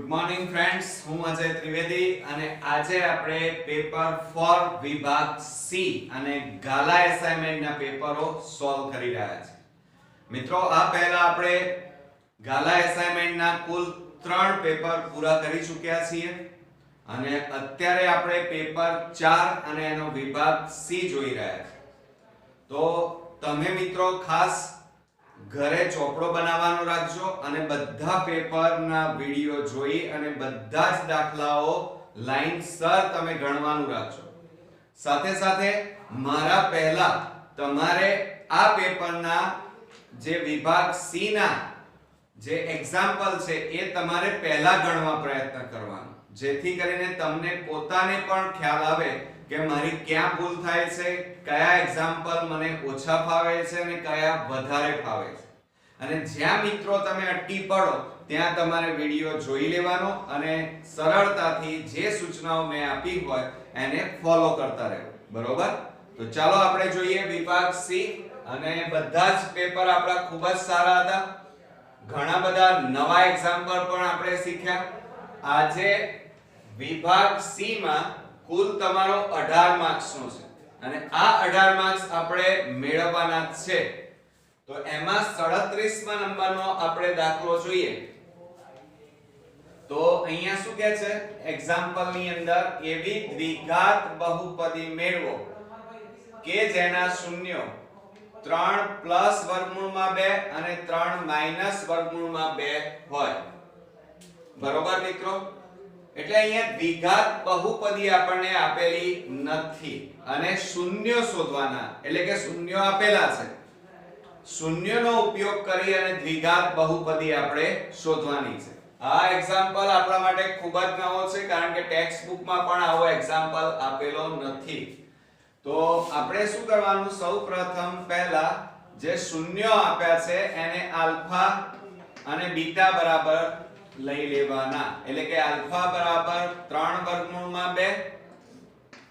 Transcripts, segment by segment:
Good morning friends, હું અજય ત્રિવેદી અને આજે આપણે પેપર 4 વિભાગ સી અને ગાલા એસાઇનમેન્ટના પેપરો સોલ્વ કરી રહ્યા છીએ. મિત્રો, આ પહેલા આપણે ગાલા એસાઇનમેન્ટના કુલ 3 પેપર પૂરા કરી ચૂક્યા છીએ અને અત્યારે આપણે પેપર 4 અને એનો વિભાગ સી જોઈ રહ્યા છીએ. તો તમે મિત્રો ખાસ ઘરે ચોપડો બનાવવાનો રાખજો અને બધા પેપરના વિડિયો જોઈ અને બધા જ દાખલાઓ લાઈનસર તમે ગણવાનું રાખજો. સાથે સાથે મારા પહેલા તમારે આ પેપરના જે વિભાગ સી ના જે એક્ઝામ્પલ છે એ તમારે પહેલા ગણવા પ્રયત્ન કરવાનો, જેથી કરીને તમને પોતાને પણ ખ્યાલ આવે કે મારી ક્યાં ભૂલ થાય છે, કયા એક્ઝામ્પલ મને ઓછા ફાવે છે અને કયા વધારે ફાવે છે. અને જ્યાં મિત્રો તમે અટકી પડો ત્યાં તમારે વિડિયો જોઈ લેવાનો અને સરળતાથી જે સૂચનાઓ મેં આપી હોય એને ફોલો કરતા રહેવું. બરોબર? તો ચાલો આપણે જોઈએ વિભાગ સી. અને બધા જ પેપર આપણા ખૂબ જ સારા હતા. ઘણા બધા નવા એક્ઝામ્પલ પણ આપણે શીખ્યા. આજે વિભાગ સી માં કુલ તમારો 18 માર્ક્સનો છે અને આ 18 માર્ક્સ આપણે મેળવવાના છે. તો એમાં 37મા નંબરનો આપણે દાખલો જોઈએ. તો અહીંયા શું કહે છે એક્ઝામ્પલ ની અંદર, એવી દ્વિઘાત બહુપદી મેળવો કે જેના શૂન્યો 3 પ્લસ વર્ગમૂળમાં 2 અને 3 માઈનસ વર્ગમૂળમાં 2 હોય. બરોબર મિત્રો? એટલે અહીંયા દ્વિઘાત બહુપદી આપણને આપેલી નથી અને શૂન્ય શોધવાના, એટલે કે શૂન્યો આપેલા છે. શૂન્યનો ઉપયોગ કરી અને દ્વિઘાત બહુપદી આપણે શોધવાની છે. આ એક્ઝામ્પલ આપણા માટે ખૂબ જ નવો છે, કારણ કે ટેક્સ્ટ બુકમાં પણ આવો એક્ઝામ્પલ આપેલો નથી. તો આપણે શું કરવાનું, સૌપ્રથમ પહેલા જે શૂન્યો આપ્યા છે એને આલ્ફા અને બીટા બરાબર લઈ લેવાના. એટલે કે આલ્ફા બરાબર 3 વર્ગમૂળમાં 2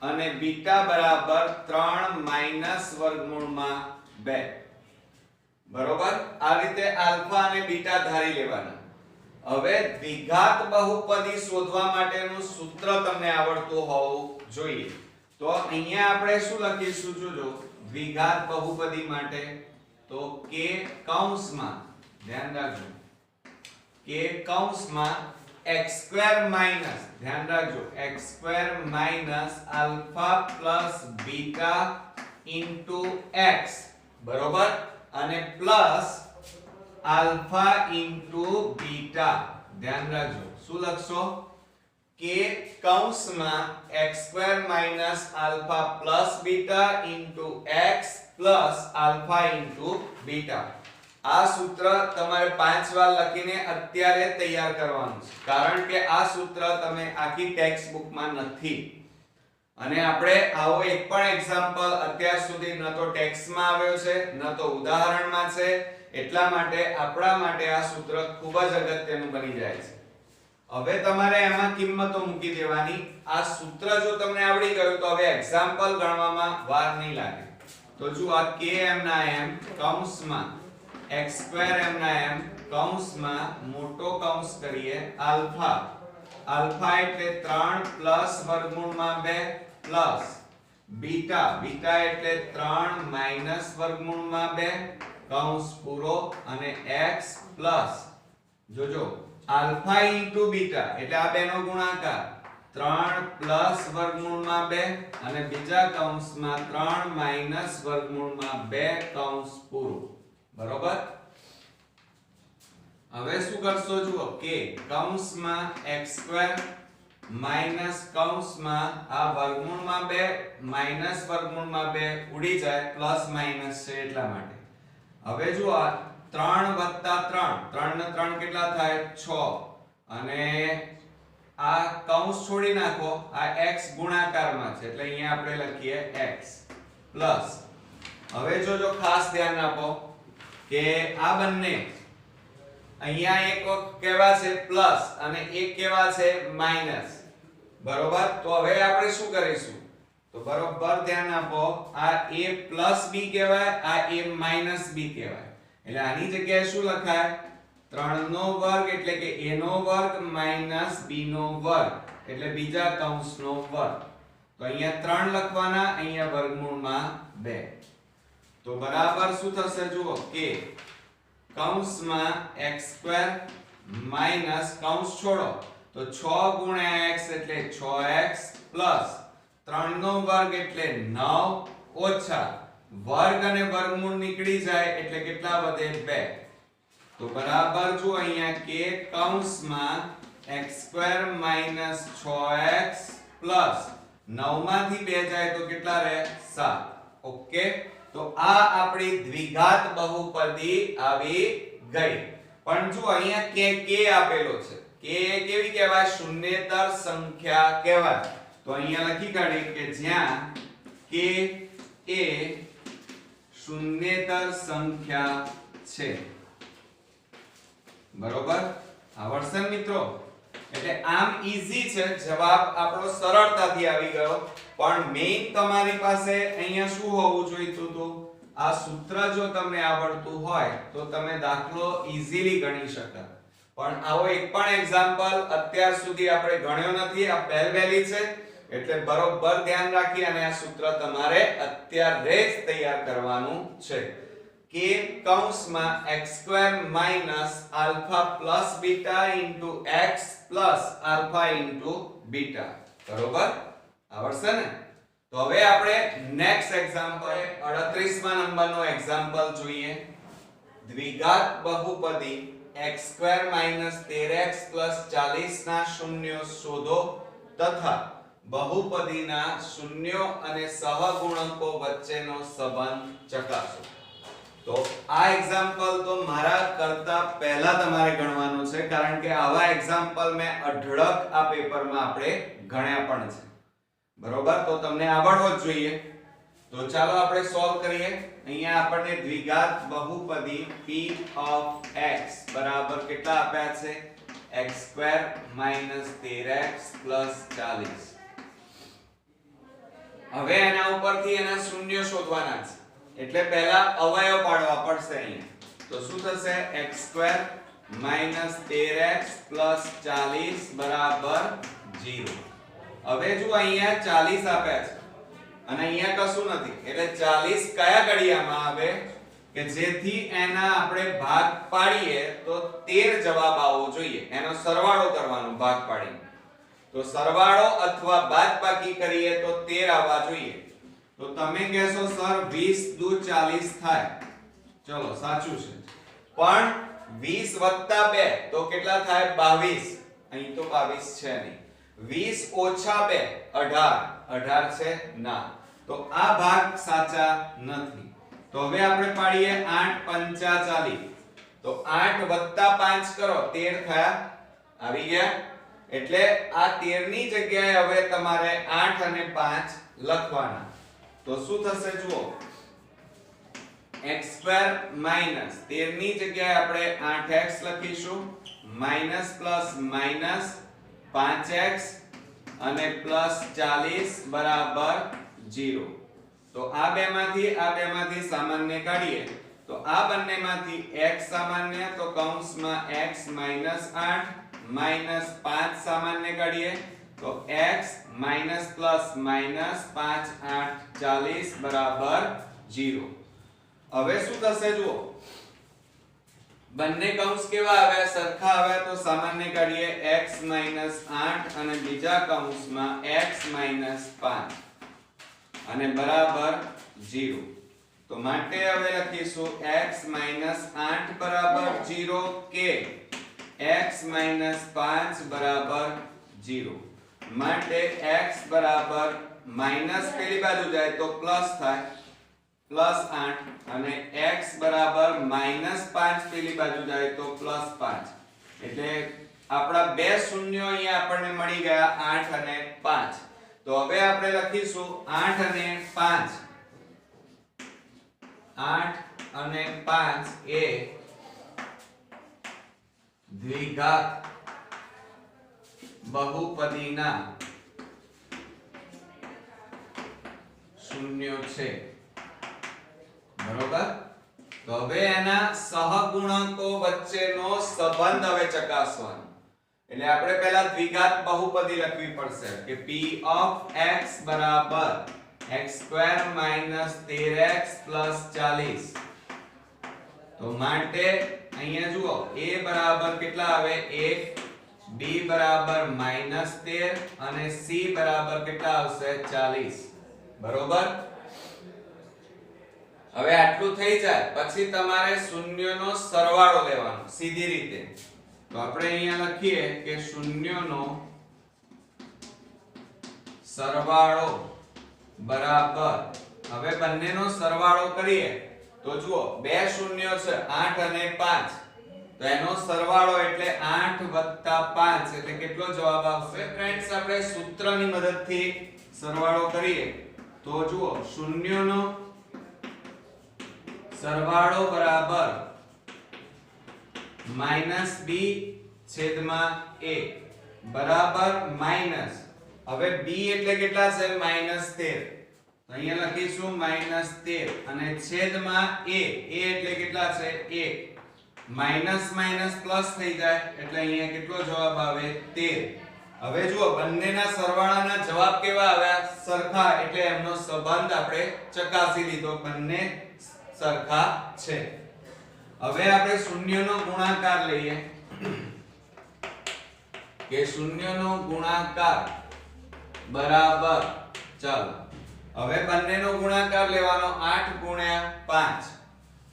અને બીટા બરાબર 3 માઈનસ વર્ગમૂળમાં 2. બરોબર? આ રીતે આલ્ફા અને બીટા ધારી લેવાના. હવે દ્વિઘાત બહુપદી શોધવા માટેનું સૂત્ર તમને આવડતું હોવું જોઈએ. તો અહીંયા આપણે શું લખીશું, જોજો. દ્વિઘાત બહુપદી માટે તો k કૌંસમાં, ધ્યાન રાખજો, k કૌંસમાં x² માઈનસ, ધ્યાન રાખજો, x² minus alpha plus beta into x. બરોબર? અને પ્લસ આલ્ફા ઇન્ટુ બીટા. ધ્યાન રાખજો, શું લખશો, k કૌંસમાં x² minus alpha plus beta into x plus alpha into beta. આ સૂત્ર તમારે 5 વાર લખીને અત્યારે તૈયાર કરવાનું છે, કારણ કે આ સૂત્ર તમે આખી ટેક્સ્ટ બુકમાં નથી. અને આપણે આવો એક પણ એક્ઝામ્પલ અત્યાર સુધી ન તો ટેક્સ્ટમાં આવ્યો છે ન તો ઉદાહરણમાં છે. એટલા માટે આપણા માટે આ સૂત્ર ખૂબ જ અગત્યનું બની જાય છે. હવે તમારે એમાં કિંમતો મૂકી દેવાની. આ સૂત્ર જો તમને આવડી ગયું તો હવે એક્ઝામ્પલ ગણવામાં વાર નહીં લાગે. તો જો આ k m ના m કૌંસમાં x² m ના m કૌંસમાં મોટો કૌંસ કરીએ આલ્ફા. આલ્ફા એટલે 3 પ્લસ વર્ગમૂળમાં 2 પ્લસ બીટા. બીટા એટલે 3 માઈનસ વર્ગમૂળમાં 2 કૌંસ પૂરો અને x પ્લસ, જોજો, આલ્ફા ઇન્ટુ બીટા એટલે આ બેનો ગુણાકાર 3 પ્લસ વર્ગમૂળમાં 2 અને બીજા કૌંસમાં 3 માઈનસ વર્ગમૂળમાં 2 કૌંસ પૂરો. બરોબર? હવે શું કરશો, જુઓ, k કૌંસમાં x² માઈનસ કૌંસમાં આ વર્ગમૂળમાં 2 માઈનસ વર્ગમૂળમાં 2 ઉડી જાય, પ્લસ માઈનસ છે એટલા માટે. હવે જુઓ, 3 વત્તા 3, 3 ને 3 કેટલા થાય, 6. અને આ કૌંસ છોડી નાખો, આ x ગુણાકારમાં છે એટલે અહીંયા આપણે લખીએ x પ્લસ. હવે જોજો, ખાસ ધ્યાન આપો કે આ બંને અહીંયા એક કેવા છે પ્લસ અને એક કેવા છે માઈનસ. બરોબર? તો હવે આપણે શું કરીશું, તો બરોબર ધ્યાન આપો, આ a પ્લસ b કહેવાય, આ a માઈનસ b કહેવાય. એટલે આની જગ્યાએ શું લખાય, 3 નો વર્ગ એટલે કે a નો વર્ગ માઈનસ b નો વર્ગ એટલે બીજા કૌંસનો વર્ગ. તો અહીંયા 3 લખવાના, અહીંયા વર્ગમૂળમાં 2. તો બરાબર શું થશે જુઓ કે કૌંસમાં x² માઈનસ કૌંસ છોડો તો 6 ગુણ્યા x એટલે 6x પ્લસ 3 નો વર્ગ એટલે 9 ઓછા વર્ગ અને વર્ગમૂળ નીકળી જાય એટલે કેટલા વધે 2. તો બરાબર જો અહીંયા કે કૌંસમાં x² માઈનસ 6x પ્લસ 9 માંથી 2 જાય તો કેટલા રહે 7. ઓકે, તો આ આપણી દ્વિઘાત બહુપદી આવી ગઈ. પણ જો અહીંયા કે આપેલો છે, કે કેવી કહેવાય? શૂન્યેતર સંખ્યા કહેવાય. તો અહીંયા લખી કાઢી કે જ્યાં કે એ શૂન્યેતર સંખ્યા છે. બરોબર, આવડશે મિત્રો? એટલે આમ ઈઝી છે, જવાબ આપણો સરળતાથી આવી ગયો. પણ મેઈન તમારી પાસે અહીંયા શું હોવું જોઈતું હતું? આ સૂત્ર જો તમને આવડતું હોય તો તમે દાખલો ઈઝીલી ગણી શકતા. પણ આવો એક પણ એક્ઝામ્પલ અત્યાર સુધી આપણે ગણ્યો નથી. આ પહેલી છે એટલે બરોબર ધ્યાન રાખી અને આ સૂત્ર તમારે અત્યારે જ તૈયાર કરવાનું છે કે કૌંસમાં x² minus alpha plus beta into x plus alpha into beta. બરોબર, આવડશે ને? તો હવે આપણે નેક્સ્ટ એક્ઝામ્પલ 38મા નંબરનો એક્ઝામ્પલ જોઈએ. દ્વિઘાત બહુપદી x² માઈનસ 13x પ્લસ 40 ના શૂન્યો શોધો તથા બહુપદીના શૂન્યો અને સહગુણકો વચ્ચેનો સંબંધ ચકાસો. તો આ એક્ઝામ્પલ તો મારા કરતા પહેલા તમારે ગણવાનું છે, કારણ કે આવા એક્ઝામ્પલ મેં અઢળક આ પેપરમાં આપણે ગણ્યા પણ છે. બરોબર, તો તમને આવડવો જ જોઈએ. તો ચાલો આપણે સોલ્વ કરીએ. અહીંયા આપણને દ્વિઘાત બહુપદી p of x બરાબર કેટલા આપ્યા છે? x² minus 13x plus 40. હવે એના ઉપરથી એના શૂન્ય શોધવાના છે, એટલે પહેલા અવયવ પાડવા પડશે. અહીંયા તો શું થશે? x² માઈનસ 13x પ્લસ 40 બરાબર 0. હવે જો અહીંયા 40 આપ્યા છે અને અહીંયા કશું નથી, એટલે 40 કયા ઘડિયામાં આવે કે જેથી એના આપણે ભાગ પાડીએ તો 13 જવાબ આવવો જોઈએ. એનો સરવાળો કરવાનો ભાગ પાડીને. તો સરવાળો અથવા બાદબાકી કરીએ તો 13 આવવા જોઈએ. તો તમે કહેશો સર 20 દુ 40 થાય. ચલો, સાચું છે. પણ 20 વત્તા 2 તો કેટલા થાય? 22. અહીં તો 22 છે નહીં. 20 ઓછા 2 18. 18 છે? ના. તો આ ભાગ સાચા નથી. તો હવે આપણે પાડીએ 8 પંચા 40. તો 8 વત્તા 5 કરો 13 થયા. આવી ગયા. એટલે આ 13 ની જગ્યાએ હવે તમારે 8 અને 5 લખવાના. તો શું થશે જુઓ? x² માઈનસ 13 ની જગ્યાએ આપણે 8x લખીશું, માઈનસ પ્લસ માઈનસ 5x અને પ્લસ 40 બરાબર 0. તો આ બેમાંથી સામાન્ય કાઢીએ તો આ બંનેમાંથી x સામાન્ય, તો કૌંસમાં x માઈનસ 8 માઈનસ 5 સામાન્ય કાઢીએ તો x માઈનસ પ્લસ માઈનસ 5 8 40 બરાબર 0. હવે શું થશે જુઓ? બંને કૌંસ કેવા આવ્યા? સરખા આવ્યા. તો સામાન્ય કાઢીએ x માઈનસ 8 અને બીજા કૌંસમાં x માઈનસ 5 અને બરાબર 0. તો માટે હવે લખીશું x માઈનસ 8 બરાબર 0 કે x માઈનસ 5 બરાબર 0. માટે x બરાબર માઈનસ પેલી બાજુ જાય તો પ્લસ થાય, પ્લસ 8 અને x બરાબર માઈનસ 5 પેલી બાજુ જાય તો પ્લસ 5. એટલે આપણા બે શૂન્યો અહીંયા આપણને મળી ગયા 8 અને 5. તો હવે આપણે લખીશું 8 અને 5. 8 અને 5 એ દ્વિઘાત બહુપદીના શૂન્યો છે. બરોબર? તો હવે એના સહગુણકો વચ્ચેનો સંબંધ હવે ચકાસવાનો. એટલે આપણે પહેલા દ્વિઘાત બહુપદી લખવી પડશે કે p of x બરાબર x² - 13x + 40. તો માટે અહીંયા જુઓ a બરાબર કેટલા આવે 1, b બરાબર -13 અને c બરાબર કેટલા આવશે 40. બરોબર. હવે આટલું થઈ જાય પછી તમારે શૂન્યનો સરવાળો લેવાનો સીધી રીતે. તો આપણે અહીંયા લખીએ કે શૂન્યનો સરવાળો બરાબર, હવે બંનેનો સરવાળો કરીએ તો જુઓ બે શૂન્યો છે 8 અને 5, તો એનો સરવાળો એટલે 8 + 5 એટલે કેટલો જવાબ આવશે ફ્રેન્ડ્સ? આપણે સૂત્રની મદદથી સરવાળો કરીએ તો જુઓ શૂન્યનો સરવાળો બરાબર -b/a બરાબર માઈનસ, હવે b એટલે કેટલા છે -13, તો અહીંયા લખીશું -13 અને છેદમાં a એટલે કેટલા છે 1, માઈનસ માઈનસ પ્લસ થઈ જાય એટલે અહીંયા કેટલો જવાબ આવે 13. હવે જુઓ બંનેના સરવાળાના જવાબ કેવા આવ્યા સરખા, એટલે એમનો સંબંધ આપણે ચકાસી લીધો, બંને સરખા છે. હવે આપણે શૂન્યનો ગુણાકાર લઈએ કે શૂન્યનો ગુણાકાર બરાબર, ચાલો હવે બંનેનો ગુણાકાર લેવાનો 8 × 5,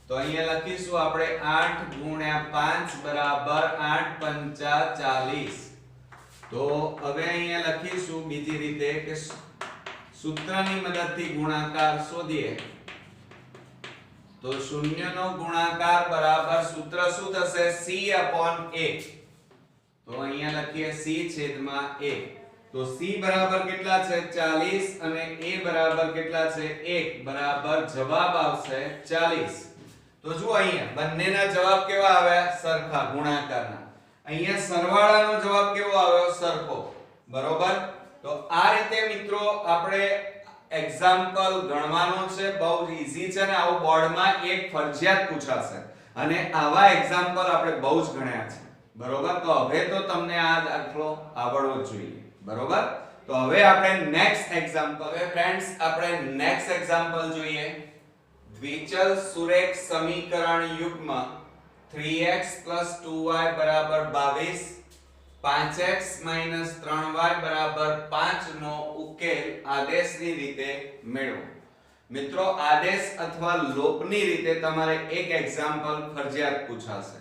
તો અહીંયા લખીશું આપણે 8 × 5 બરાબર 8 × 5 40. તો હવે અહીંયા લખીશું બીજી રીતે કે સૂત્રની મદદથી ગુણાકાર શોધીએ તો શૂન્યનો ગુણાકાર બરાબર સૂત્ર શું થશે c/a. તો અહીંયા લખીએ c/a. તો c બરાબર કેટલા છે 40 અને a બરાબર કેટલા છે 1, બરાબર જવાબ આવશે 40. તો જુઓ અહીંયા બંનેના જવાબ કેવા આવ્યા સરખા ગુણાકારના. અહીંયા સરવાળાનો જવાબ કેવો આવ્યો સરખો. બરોબર. તો આ રીતે મિત્રો આપણે એક્ઝામ્પલ ગણવાનો છે, બહુ ઈઝી છે ને આવું બોર્ડમાં એક ફરજિયાત પૂછાશે અને આવા એક્ઝામ્પલ આપણે બહુ જ ગણ્યા છે. બરોબર. તો હવે તો તમને આ દાખલો આવડવો જોઈએ. બરોબર. તો હવે આપણે નેક્સ્ટ એક્ઝામ્પલ, હવે ફ્રેન્ડ્સ આપણે નેક્સ્ટ એક્ઝામ્પલ જોઈએ. દ્વિચલ સુરેખ સમીકરણ યુગ્મ 3x + 2y = 22, 5x - 3y = 5 નો ઉકેલ આદેશની રીતે મેળવો. મિત્રો આદેશ અથવા લોપની રીતે તમારે એક એક્ઝામ્પલ ફરજિયાત પૂછાશે.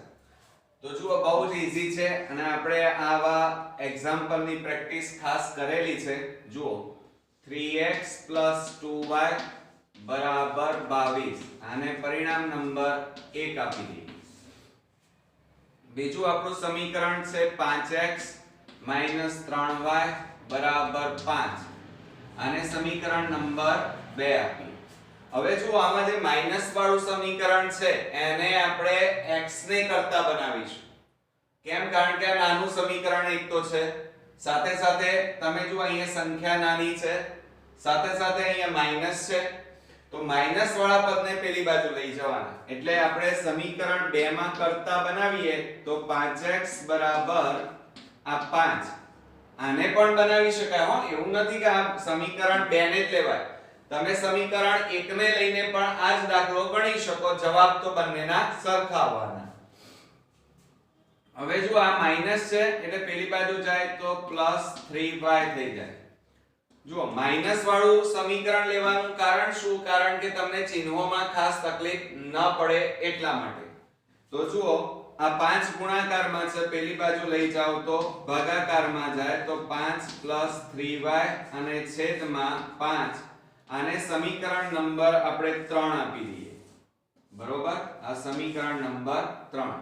તો જુઓ બહુ જ ઈઝી છે અને આપણે આવા એક્ઝામ્પલની પ્રેક્ટિસ ખાસ કરેલી છે. જુઓ 3x + 2y = 22, આને પરિણામ નંબર 1 આપી દઈએ. બીજું આપણું સમીકરણ છે 5x - 3y = 5, આને સમીકરણ નંબર 2 આપીએ. હવે જો આમાં જે માઈનસ વાળું સમીકરણ છે એને આપણે x ને કરતા બનાવીશું. કેમ? કારણ કે આ નાનું સમીકરણ એક તો છે, સાથે સાથે તમે જો અહીંયા સંખ્યા નાની છે, સાથે સાથે અહીંયા માઈનસ છે, તો માઈનસ વાળા પદને પેલી બાજુ લઈ જવાના. એટલે આપણે સમીકરણ 2 માં કરતા બનાવીએ તો 5x બરાબર આ 5, આને પણ બનાવી શકાય હો, એવું નથી કે આ સમીકરણ 2 ને જ લેવાય. તમે સમીકરણ 1 ને લઈને પણ આ જ દાખલો ગણી શકો, જવાબ તો બંનેના સરખા આવવાના. હવે જો આ માઈનસ છે એટલે પેલી બાજુ જાય તો +3y થઈ જાય. જો માઈનસ વાળું સમીકરણ લેવાનું કારણ શું? કારણ કે તમને ચિહ્નોમાં ખાસ તકલીફ ન પડે એટલા માટે. તો જુઓ આ 5 ગુણાકારમાં છે, પેલી બાજુ લઈ જાવ તો ભાગાકારમાં જાય તો 5 + 3y અને છેદમાં 5, આને સમીકરણ નંબર આપણે 3 આપી દઈએ. બરોબર. આ સમીકરણ નંબર 3.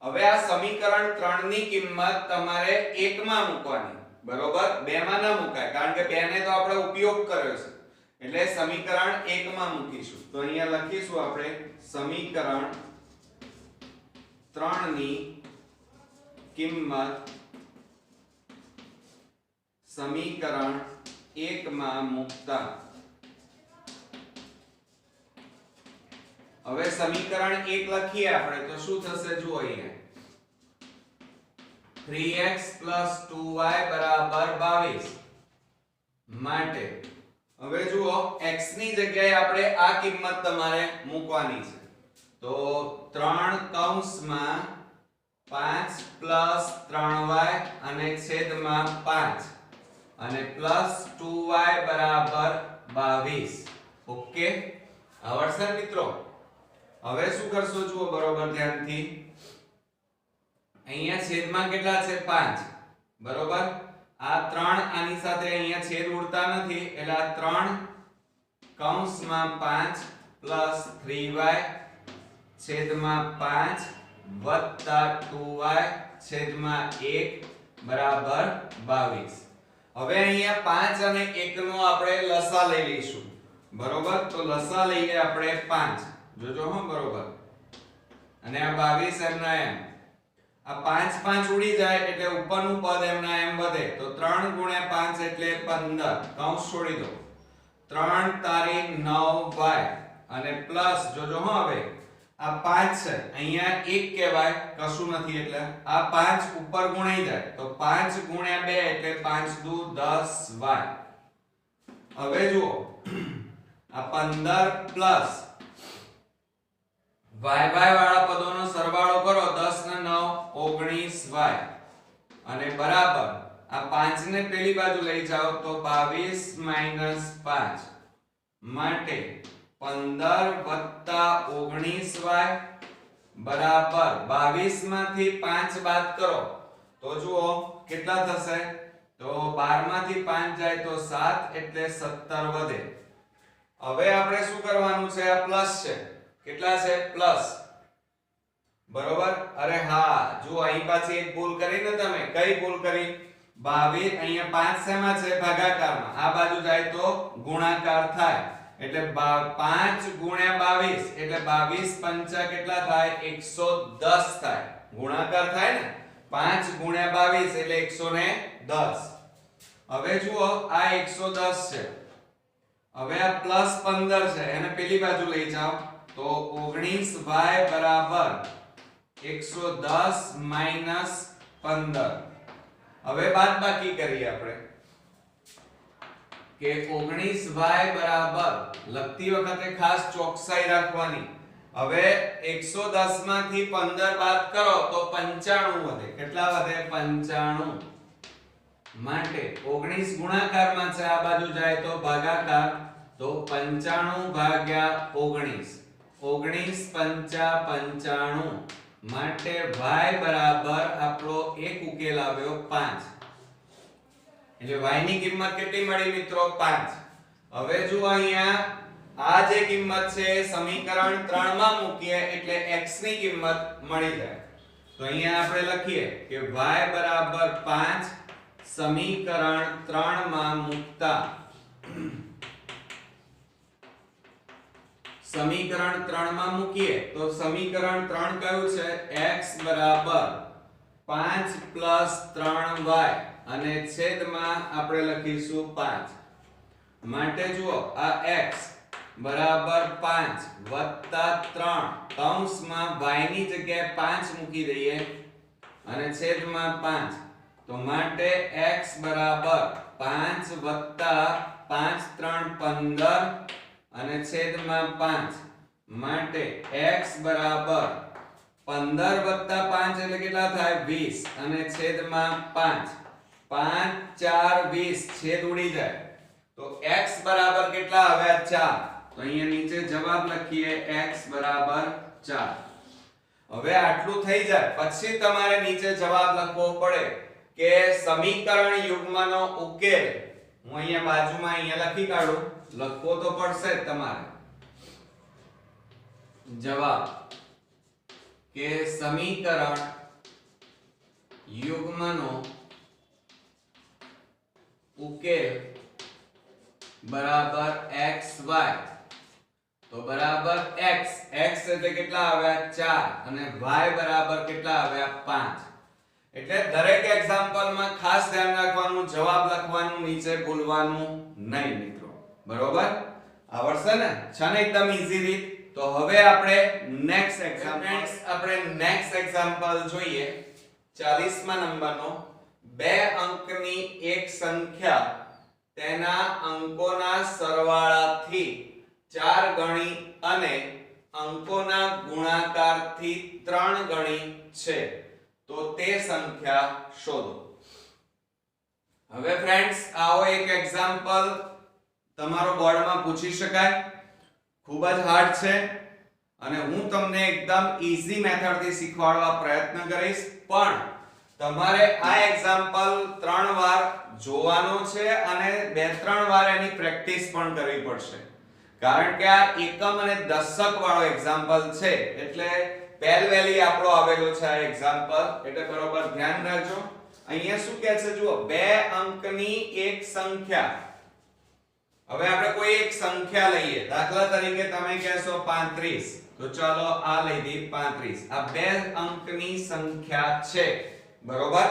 હવે આ સમીકરણ 3 ની કિંમત તમારે 1 માં મૂકવાની. બરોબર. 2 માં ના મુકાય કારણ કે 2 ને તો આપણે ઉપયોગ કર્યો છે, એટલે સમીકરણ 1 માં મૂકીશું. તો અહીંયા લખીશું આપણે સમીકરણ 3 ની કિંમત સમીકરણ 1 માં મૂકતા હવે સમીકરણ 1 લખીએ આપણે તો શું થશે જુઓ અહીંયા 3x 2y 22 માટે હવે જુઓ x ની જગ્યાએ આપણે આ કિંમત તમારે મૂકવાની છે તો 3 કૌંસમાં 5 3y અને છેદમાં 5 અને +2y બરાબર 22 ઓકે આવડશે મિત્રો હવે શું કરશો જુઓ બરોબર ધ્યાનથી અહીંયા છેદમાં કેટલા છે 5 બરોબર આ 3 આની સાથે અહીંયા છેદ ઉડતા નથી એટલે આ 3 કૌંસમાં 5 3y છેદમાં 5 વત્તા 2y છેદમાં 1 બરાબર 22 હવે અહીંયા 5 અને 1 નો આપણે લસા લઈ લઈશું બરોબર તો લસા લઈએ આપણે 5 જોજો હો બરોબર અને આ 22 એમના એમ આ 5 5 ઉડી જાય એટલે ઉપરનું પદ એમના એમ વધે તો 3 * 5 એટલે 15 કૌંસ છોડી દો 3 તારી 9y અને પ્લસ જોજો હો હવે આ 5 છે અહીંયા 1 કહેવાય કશું નથી એટલે આ 5 ઉપર ગુણાઈ જાય તો 5 * 2 એટલે 5 દુ 10y હવે જુઓ આ 15 પ્લસ y વાળા પદોનો સરવાળો કરો 10 ને 9 19y અને બરાબર આ 5 ને પેલી બાજુ લઈ જાઓ તો 22 - 5 માટે 15 + 19y બરાબર 22 માંથી 5 બાદ કરો તો જુઓ કેટલા થશે તો 12 માંથી 5 જાય તો 7 એટલે 17 વધે હવે આપણે શું કરવાનું છે આ પ્લસ છે કેટલા છે પ્લસ બરોબર અરે હા જો અહીં પાછી એક ભૂલ કરી ને તમે કઈ ભૂલ કરી 22 અહીંયા 5 શેમાં છે ભાગાકારમાં આ બાજુ જાય તો ગુણાકાર થાય એટલે 5 * 22 એટલે 22 પંચા કેટલા થાય 110 થાય ગુણાકાર થાય ને 5 * 22 એટલે 110 હવે જુઓ આ 110 છે હવે આ +15 છે એને પેલી બાજુ લઈ જાઓ તો 19y બરાબર 110 - 15 હવે બાદબાકી કરીએ આપણે કે 19y બરાબર લખતી વખતે ખાસ ચોકસાઈ રાખવાની હવે 110 માંથી 15 બાદ કરો તો 95 વધે કેટલા વધે 95 માટે 19 ગુણાકારમાં છે આ બાજુ જાય તો ભાગાકાર તો 95 ભાગ્યા 19 19 પંચા 95 માટે y બરાબર આપણો એક ઉકેલ આવ્યો 5 એટલે y ની કિંમત કેટલી મળી મિત્રો 5 હવે જો અહીંયા આ જે કિંમત છે સમીકરણ 3 માં મૂકીએ એટલે x ની કિંમત મળી જાય તો અહીંયા આપણે લખીએ કે y બરાબર 5 સમીકરણ 3 માં મૂકતા સમીકરણ 3 માં મૂકીએ તો સમીકરણ 3 કયું છે x બરાબર 5 + 3y અને છેદમાં આપણે લખીશું 5 માટે જુઓ આ x બરાબર 5 વત્તા 3 કૌંસમાં y ની જગ્યાએ 5 મૂકી દઈએ અને છેદમાં 5 તો માટે x બરાબર 5 વત્તા 5 3 15 અને છેદમાં 5 માટે x બરાબર 15 વત્તા 5 એટલે કેટલા થાય 20 અને છેદમાં 5 5 4 20 છેદ ઉડી જાય તો x બરાબર કેટલા આવ્યા 4 તો અહીંયા નીચે જવાબ લખીએ x બરાબર 4 હવે આટલું થઈ જાય પછી તમારે નીચે જવાબ લખવો પડે કે સમીકરણ યુગ્મનો ઉકેલ હું અહીંયા બાજુમાં અહીંયા લખી કાઢું લખવો તો પડશે જ તમારે જવાબ કે સમીકરણ યુગ્મનો ઉકેલ બરાબર xy તો બરાબર x એટલે કેટલા આવ્યા 4 અને y બરાબર કેટલા આવ્યા 5 એટલે દરેક એક્ઝામ્પલમાં ખાસ ધ્યાન રાખવાનું જવાબ લખવાનું નીચે ભૂલવાનું નહીં મિત્રો બરોબર આવડશે ને છે ને એકદમ ઈઝી રીત તો હવે આપણે નેક્સ્ટ એક્ઝામ્પલ જોઈએ 40મા નંબરનો બે અંકની એક સંખ્યા તેના અંકોના સરવાળાથી 4 ગણી અને અંકોના ગુણાકારથી 3 ગણી છે તો તે સંખ્યા શોધો. હવે ફ્રેન્ડ્સ આવો એક એક્ઝામ્પલ તમારો બોર્ડમાં પૂછી શકાય, ખૂબ જ હાર્ડ છે અને હું તમને એકદમ ઈઝી મેથડથી શીખવાડવા પ્રયત્ન કરીશ, પણ તમારે આ એક્ઝામ્પલ 3 વાર જોવાનો છે અને 2-3 વાર એની પ્રેક્ટિસ પણ કરવી પડશે, કારણ કે આ એકમ અને દશક વાળો એક્ઝામ્પલ છે એટલે પહેલવેલી આપણો આવેલો છે આ એક્ઝામ્પલ, એટલે બરોબર ધ્યાન રાખજો. અહીંયા શું કહે છે જુઓ, બે અંકની એક સંખ્યા. હવે આપણે કોઈ એક સંખ્યા લઈએ, દાખલા તરીકે તમે કહેશો 35, તો ચાલો આ લઈ દઈએ 35. આ બે અંકની સંખ્યા છે, બરોબર.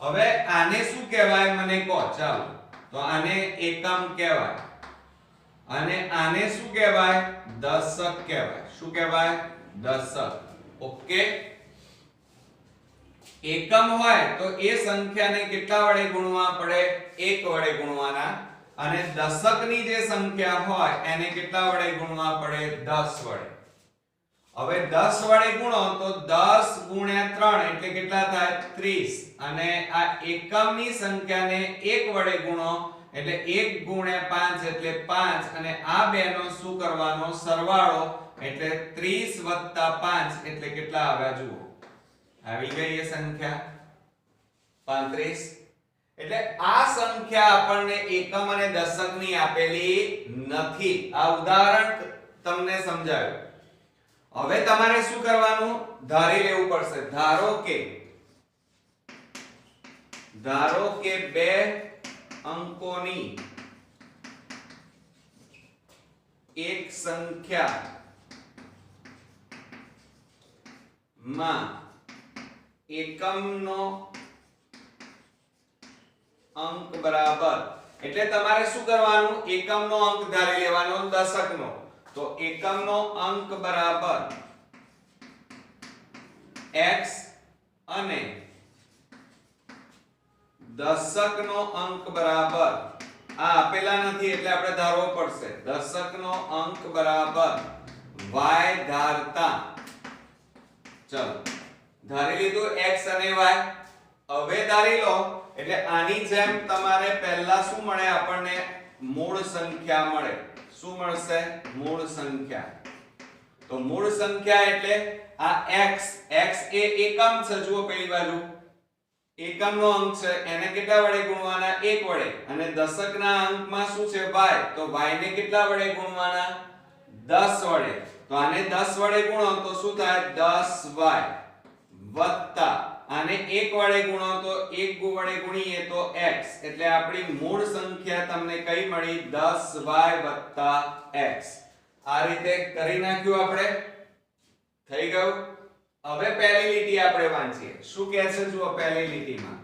હવે આને શું કહેવાય મને કહો, ચાલો તો આને એકમ કહેવાય અને આને શું કહેવાય, દશક કહેવાય. શું કહેવાય, દશક. ઓકે, એકમ હોય તો એ સંખ્યાને કેટલા વડે ગુણવા પડે, 1 વડે ગુણવાના, અને દશકની જે સંખ્યા હોય એને કેટલા વડે ગુણવા પડે, 10 વડે. હવે 10 વડે ગુણો તો 10 ગુણ્યા 3 એટલે કેટલા થાય, 30, અને આ એકમની સંખ્યાને 1 વડે ગુણો એટલે 1 ગુણ્યા 5 એટલે 5, અને આ બેનો શું કરવાનો, સરવાળો, એટલે 30 + 5 એટલે કેટલા આવ્યા જુઓ, આવી ગઈ એ સંખ્યા 35. એટલે આ સંખ્યા આપણને એકમ અને દશકની આપેલી નથી. આ ઉદાહરણ તમને સમજાવ્યું. હવે તમારે શું કરવાનું, ધારી લેવું પડશે. ધારો કે બે અંકોની એક સંખ્યા માં એકમનો અંક બરાબર, એટલે તમારે શું કરવાનું, એકમનો અંક ધારી લેવાનો, દશકનો. તો એકમનો અંક બરાબર x અને દશકનો અંક બરાબર, આ આપેલા નથી એટલે આપણે ધારવો પડશે, દશકનો અંક બરાબર y ધારતા. ચલો ધારી લીધું x અને y. હવે ધારી લો એટલે આની જેમ તમારે પહેલા શું મળે, આપણને મૂળ સંખ્યા મળે. શું મળશે, મૂળ સંખ્યા. તો મૂળ સંખ્યા એટલે આ x એ એકમ છે, જુઓ પેલી બાજુ એકમનો અંક છે, એને કેટલા વડે ગુણવાના, 1 વડે, અને દશકના અંકમાં શું છે, y, તો y ને કેટલા વડે ગુણવાના, 10 વડે. તો આને 10 વડે ગુણો તો શું થાય, 10y વત્તા આને 1 વડે ગુણો તો 1 વડે ગુણીએ તો x, એટલે આપણી મૂળ સંખ્યા તમને કઈ મળી, 10y વત્તા x. આ રીતે કરી નાખ્યું આપણે, થઈ ગયું. હવે પહેલી લીટી આપણે વાંચીએ. શું કહે છે જુઓ, પહેલી લીટીમાં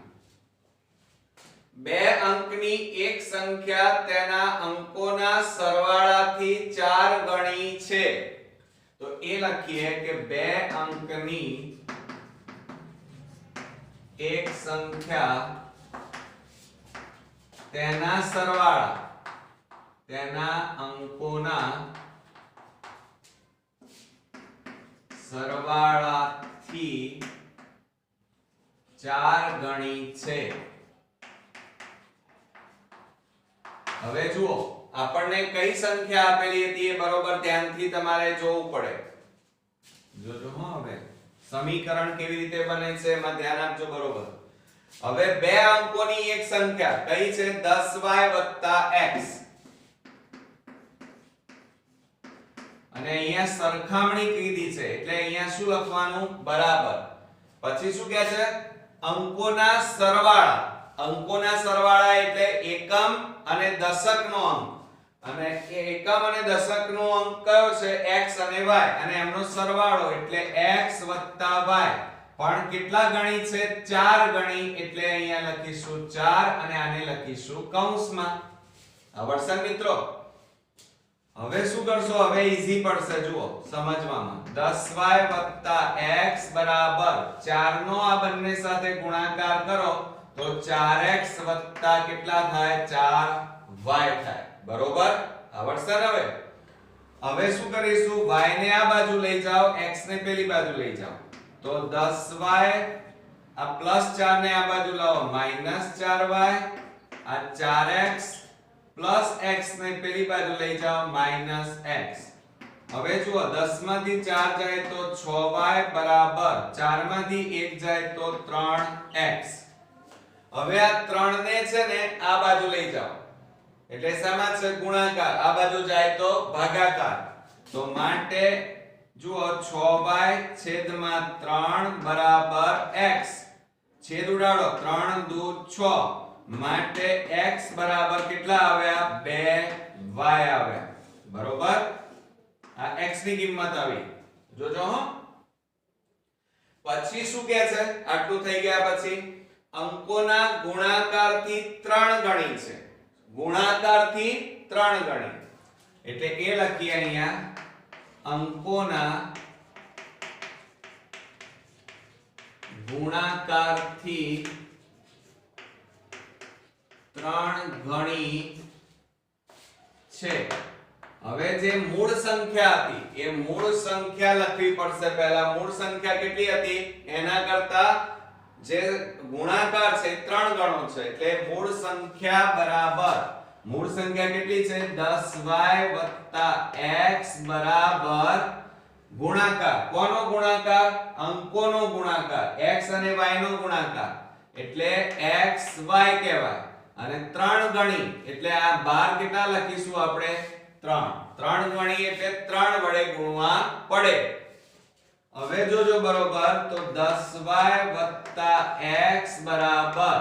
બે અંકની એક સંખ્યા તેના અંકોના સરવાળાથી 4 ગણી છે. તો એ લખીએ કે બે અંકની એક સંખ્યા તેના સરવાળા, તેના અંકોના સરવાળાથી 4 ગણી છે. હવે જુઓ, આપણને કઈ સંખ્યા આપેલી હતી એ બરોબર ધ્યાનથી તમારે જોવું પડે. જોજો હો, હવે સમીકરણ કેવી રીતે બને છે એમાં ધ્યાન આપજો, બરોબર. હવે બે અંકોની એક સંખ્યા કઈ છે, 10y + x, અને અહીંયા સરખામણી કીધી છે એટલે અહીંયા શું લખવાનું, બરાબર. પછી શું કહે છે, અંકોના સરવાળા. અંકોના સરવાળા એટલે એકમ અને દશકનો અંક, અને એકમ અને દશકનો અંક કયો છે, x અને y, અને એમનો સરવાળો એટલે x + y. પણ કેટલા ગણી છે, 4 ગણી, એટલે અહીંયા લખીશું 4 અને આને લખીશું કૌંસમાં. આવડશે મિત્રો? હવે શું કરશો? હવે ઈઝી પડશે, જુઓ સમજવામાં. 10y x બરાબર 4 નો આ બંને સાથે ગુણાકાર કરો તો 4x કેટલા થાય? 4y થાય. બરોબર? આવડશે ને? હવે શું કરીશું? y ને આ બાજુ લઈ જાઓ, x ને પેલી બાજુ લઈ જાઓ. તો 10y આ +4 ને આ બાજુ લાવો, -4y. આ 4x પ્લસ x ને પેલી બાજુ લઈ જાઓ, -x. હવે જુઓ 10 માંથી 4 જાય તો 6y બરાબર 4 માંથી 1 જાય તો 3x. હવે આ 3 ને છે ને આ બાજુ લઈ જાઓ, એટલે શામાં છે? ગુણાકાર. આ બાજુ જાય તો ભાગાકાર. તો માટે જુઓ 6y છેદમાં 3 બરાબર x. છેદ ઉડાડો, 3 દુ 6. માટે x બરાબર કેટલા આવ્યા? 2y આવ્યા. બરોબર? આ x ની કિંમત આવી. જોજો હો. પછી શું કહે છે? આટલું થઈ ગયા પછી અંકોના ગુણાકારથી 3 ગણી છે. ગુણાકારથી 3 ગણી એટલે એ લખીએ અહીંયા અંકોના ગુણાકારથી 3 ગણી છે. હવે જે મૂળ સંખ્યા હતી એ મૂળ સંખ્યા લખવી પડશે પહેલા. મૂળ સંખ્યા કેટલી હતી? એના કરતા જે ગુણાકાર છે 3 ગણો છે, એટલે મૂળ સંખ્યા બરાબર મૂળ સંખ્યા કેટલી છે? 10y x બરાબર ગુણાકાર. કોનો ગુણાકાર? અંકોનો ગુણાકાર. x અને y નો ગુણાકાર એટલે xy કહેવાય. અને 3 ગણી એટલે આ 12 કેટલા લખીશું આપણે? 3. 3 ગણી એટલે 3 વડે ગુણવા પડે. હવે જોજો બરોબર. તો 10y x બરાબર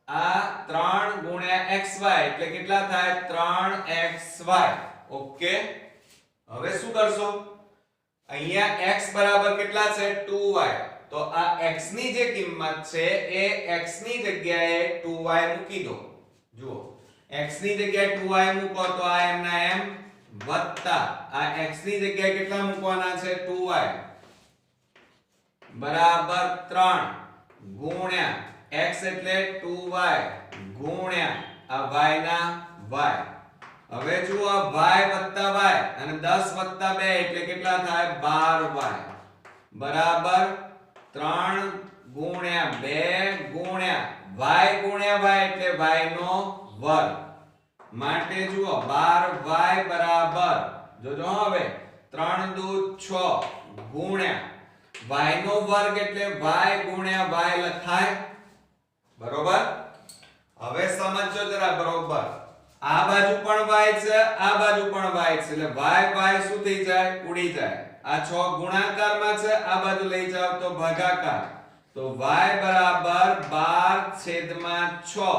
આ 3 ગુણ્યા xy એટલે કેટલા થાય? 3xy. ઓકે. હવે શું કરશો? અહીંયા x બરાબર કેટલા છે? 2y. તો આ x ની જે કિંમત છે એ x ની જગ્યાએ 2y મૂકી દો. જુઓ x ની જગ્યાએ 2y મૂકો તો આ m ના m વત્તા આ x ની જગ્યાએ કેટલા મૂકવાના છે? 2y બરાબર 3 ગુણ્યા x એટલે 2y ગુણ્યા આ y ના y. હવે જુઓ y વત્તા y અને 10 વત્તા 2 એટલે કેટલા થાય? 12y બરાબર 3 ગુણ્યા 2 ગુણ્યા y ગુણ્યા y એટલે y નો વર્ગ. માટે જુઓ 12y બરાબર જોજો હવે 3 દુ 6 ગુણ્યા y નો વર્ગ એટલે y ગુણ્યા y લખાય. બરોબર? હવે સમજો જરા બરોબર. આ બાજુ પણ y છે, આ બાજુ પણ y છે, એટલે y શું થઈ જાય? ઉડી જાય. આ 6 ગુણાકારમાં છે, આ બાજુ લઈ જાવ તો ભાગાકાર. તો y બરાબર 12/6.